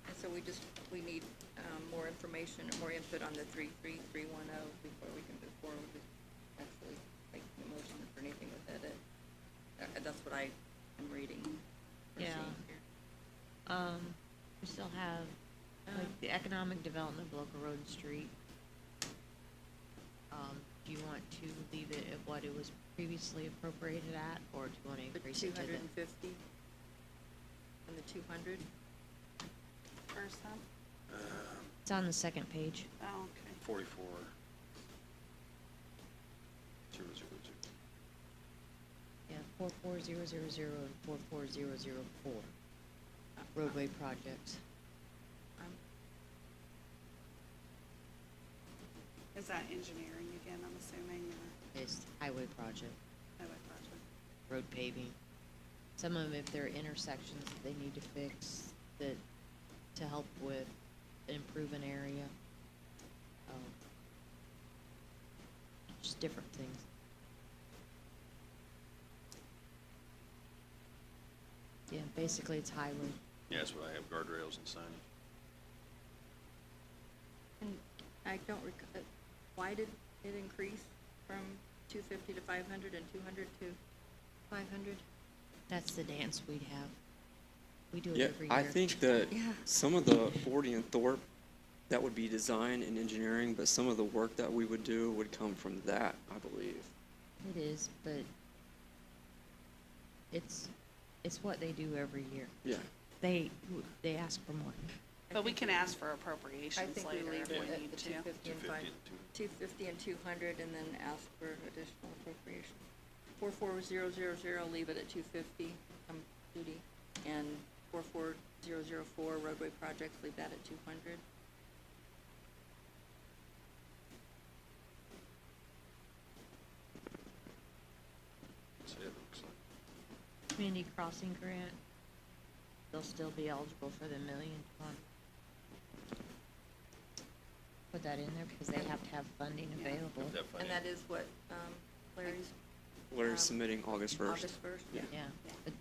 And so we need more information or more input on the 33310 before we can move forward with actually making a motion for anything with edit. That's what I am reading. or Yeah. seeing here. We still have, like, the economic development of Local Road and Street. Do you want to leave it at what it was previously appropriated at, or do you want to The increase it to the? 250? on the 200? Where's that? It's on the second page. Oh, okay. 44. 002. Yeah, 44000 and 44004. Roadway projects. Is that engineering again, I'm assuming, or It's highway project, highway project? road paving. Some of them, if they're intersections that they need to fix, that, to help with, improve an area. Just different things. Yeah, basically it's highway. Yeah, that's what I have, guardrails and signage. And I don't why did it increase from 250 to 500 and 200 to 500? That's the dance we'd have. We do it Yeah, every year. I think that Yeah. some of the 40 and Thorpe, that would be design and engineering, but some of the work that we would do would come from that, I believe. It is, but it's what they do every year. Yeah. They ask for more. But we can ask for I appropriations think we later leave if it we at need the to. 250 and 250 5, and 250 and 200, and then ask for additional appropriation. 44000, leave it at 250, duty, and 44004, roadway projects, leave that at 200. That's it, looks like. Community crossing grant, they'll still be eligible for the $1 million fund. Put that in there because they have to have funding Yeah. available. That And funding. that is what Larry's, Larry's submitting August 1st. August 1st? Yeah. Yeah, but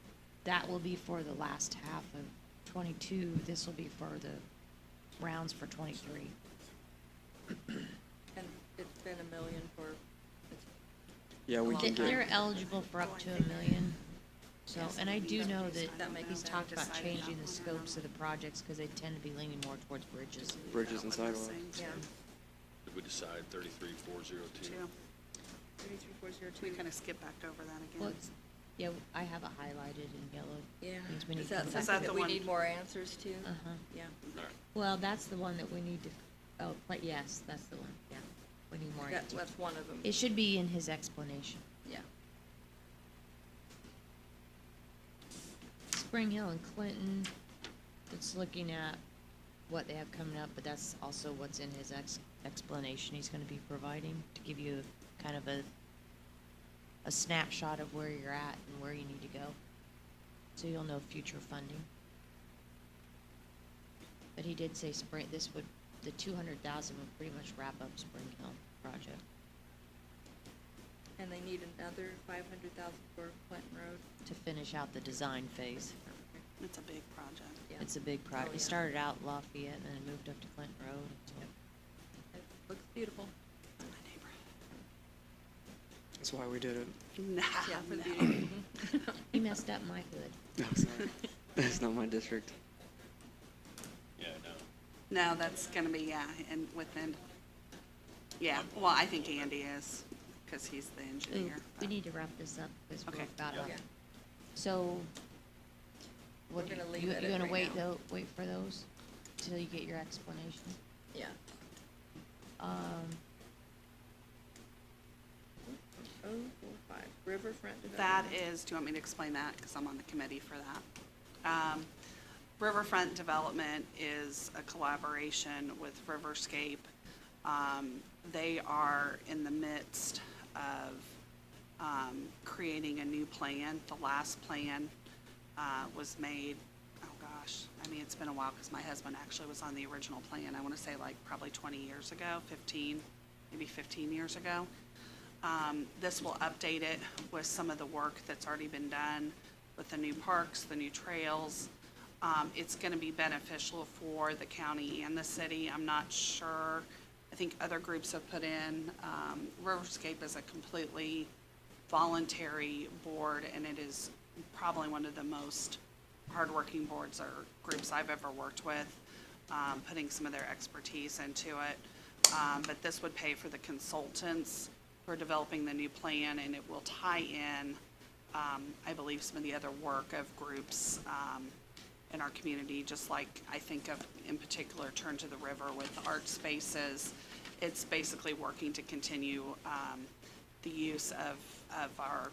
that will be for the last half of 22. This will be for the rounds for 23. And it's been $1 million for, it's Yeah, we They- can They're get, eligible for up to $1 million. So, Yes, and I we do don't know decide that on he's that. talked about Decided changing that the one or scopes not. of the projects because they tend to be leaning more towards bridges. bridges and That one was sidewalks. saying yeah, too. Did we decide 33402? Two. 33402. We kind of skip back over that Well, again. it's, yeah, I have it highlighted in yellow. Yeah. Means we need Is to that come back. Is something that that the we one- need more answers to? Uh-huh. Yeah. All right. Well, that's the one that we need to, oh, but yes, that's the one, yeah. We need more answers. That's one of them. It should be in his explanation. Yeah. Spring Hill and Clinton, it's looking at what they have coming up, but that's also what's in his explanation he's gonna be providing to give you kind of a snapshot of where you're at and where you need to go. So you'll know future funding. But he did say spring, the 200,000 would pretty much wrap up Spring Hill project And they need another 500,000 for Clinton Road. to finish out the design phase. It's a big project. Yeah. It's a big project. Oh, It yeah. started out Lafayette and then it moved up to Clinton Road. So It looks beautiful. My neighborhood. That's why we did it. Nah, Yeah, for the no. beauty. he messed up my hood. No, sorry. That's not my district. Yeah, no. No, that's gonna be, yeah, and within, yeah, well, I think Andy is, because he's the Ooh, engineer. we but- need to wrap this up because we're Okay. about up. Yeah. So, what, We're gonna you leave it you at gonna right wait now. though, wait for those till you get your explanation? Yeah. 045, Riverfront That Development. is, do you want me to explain that? Because I'm on the committee for that. Riverfront Development is a collaboration with Riverscape. They are in the midst of creating a new plan. The last plan was made, oh gosh, I mean, it's been a while because my husband actually was on the original plan. I want to say like probably 20 years ago, 15, maybe 15 years ago. This will update it with some of the work that's already been done with the new parks, the new trails. It's gonna be beneficial for the county and the city. I'm not sure. I think other groups have put in, Riverscape is a completely voluntary board, and it is probably one of the most hardworking boards or groups I've ever worked with, putting some of their expertise into it. But this would pay for the consultants for developing the new plan, and it will tie in, I believe, some of the other work of groups, in our community, just like I think of, in particular, Turn to the River with art spaces. It's basically working to continue the use of our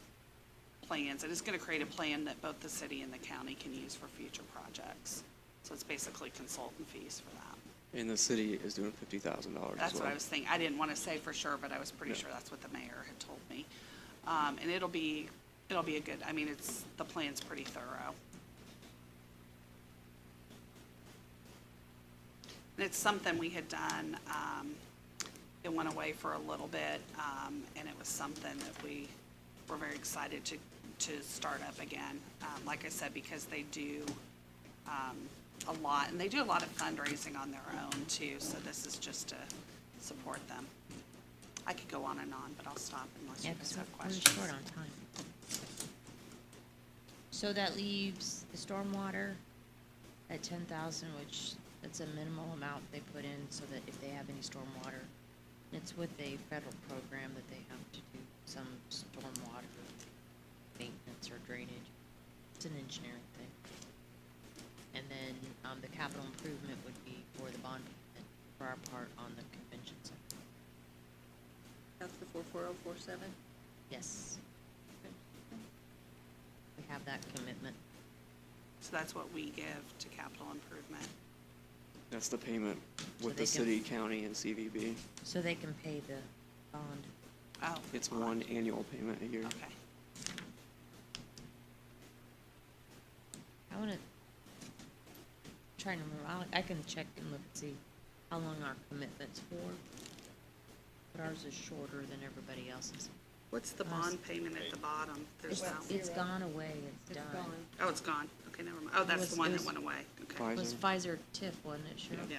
plans. It is going to create a plan that both the city and the county can use for future projects. So it's basically consultant fees for that. And the city is doing $50,000 as well. That's what I was thinking. I didn't want to say for sure, but I was pretty Yeah. sure that's what the mayor had told me. And it'll be a good, I mean, the plan's pretty thorough. And it's something we had done, it went away for a little bit, and it was something that we were very excited to start up again. Like I said, because they do, a lot, and they do a lot of fundraising on their own too, so this is just to support them. I could go on and on, but I'll stop unless you Yeah, guys 'cause have we're questions. short on time. So that leaves the stormwater at 10,000, which that's a minimal amount they put in so that if they have any stormwater, it's with a federal program that they have to do some stormwater maintenance or drainage. It's an engineering thing. And then, the capital improvement would be for the bond payment for our part on the convention center. That's the 44047? Yes, we have that commitment. So that's what we give to capital improvement. That's the payment So with they the can- city, county, and CVB. So they can pay the bond. Oh. It's one annual payment a year. Okay. I wanna, trying to remember, I can check and look and see how long our commitment's for. But ours is shorter than everybody else's. What's the bond payment at the bottom? There's It's, that one. it's gone away, it's done. Oh, it's gone. Okay, never mind. Oh, that's was- the one it that was- went away. Okay. Pfizer. It was Pfizer TIF, wasn't it, Cheryl? Yeah.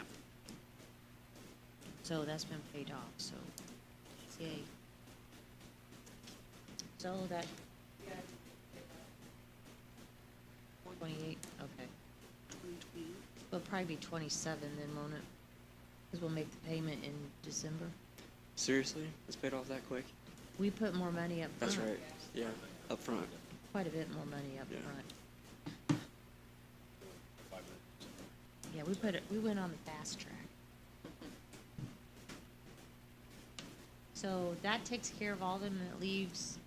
So that's been paid off, so, yay. So that. 28, okay. 2020. It'll probably be 27 then, won't it? Because we'll make the payment in December. Seriously? It's paid off that quick? We put more money up front. That's right. Yeah, up front. Quite a bit more money up Yeah. front. 5 minutes. Yeah, we went on the fast track. So that takes care of all of them, and it leaves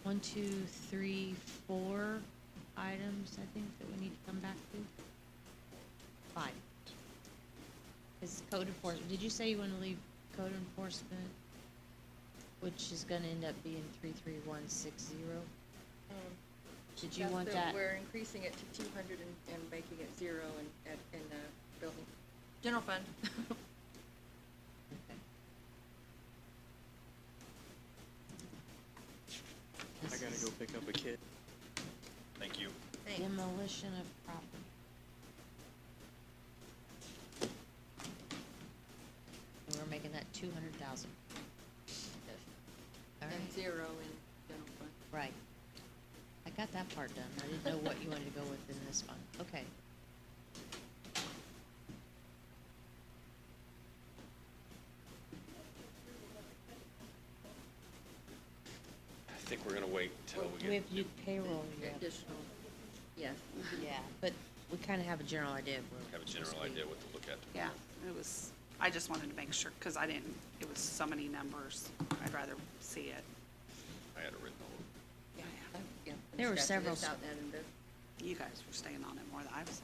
1, 2, 3, 4 items, I think, that we need to come back to. 5. Is code enforcement, did you say you wanna leave code enforcement, which is gonna end up being 33160? Did you want that? We're increasing it to 200 and making it 0 in the building. General fund. Okay. I This gotta is go pick up a kid. Thank you. Thanks. Demolition of property. And we're making that 200,000. All And right, 0 in general fund. right. I got that part done. I didn't know what you wanted to go with in this one. Okay. I think we're gonna wait until we We get. have to do payroll yet. Additional, yes. Yeah, but we kind of have a general idea of where. Have a we're general supposed to be. idea what to look at. Yeah, I just wanted to make sure, because it was so many numbers. I'd rather see it. I had it written all. Yeah, yeah. There were Scratching several this out and adding this. You guys were staying on it more than I was.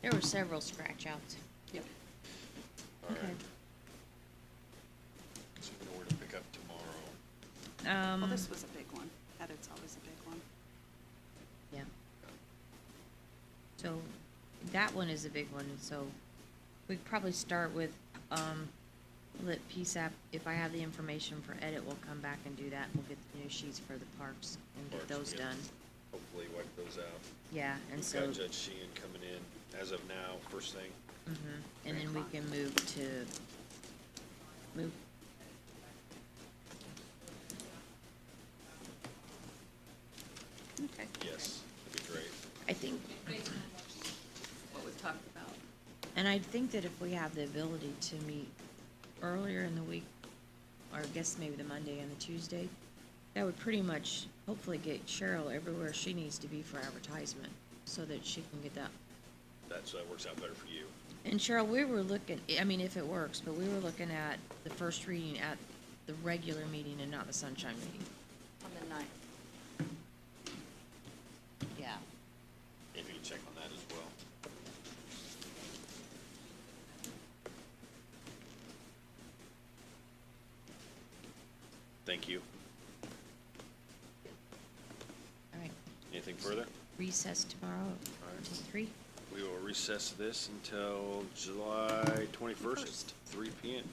There were several scratch outs. Yep. All right, Okay. so we know where to pick up tomorrow. Well, this was a big one. Edit's always a big one. Yeah. So, that one is a big one, so we'd probably start with, let PSAP, if I have the information for edit, we'll come back and do that. We'll get the new sheets for the parks and get Parks, those we get- done. Hopefully wipe those out. Yeah, and We've so, got Judge Sheehan coming in as of now, first thing. and then we can move to, move, Okay. Yes, that'd be great. I think, What we talked about. and I think that if we have the ability to meet earlier in the week, or I guess maybe the Monday and the Tuesday, that would pretty much hopefully get Cheryl everywhere she needs to be for advertisement, so that she can get that that works out better for you. And Cheryl, we were looking, I mean, if it works, but we were looking at the first reading at the regular meeting and not the sunshine meeting. On the ninth. Yeah. If you can check on that as well. Thank you. All right. Anything further? Recess tomorrow right. until 3. We will recess this until July 21st at 3 p.m.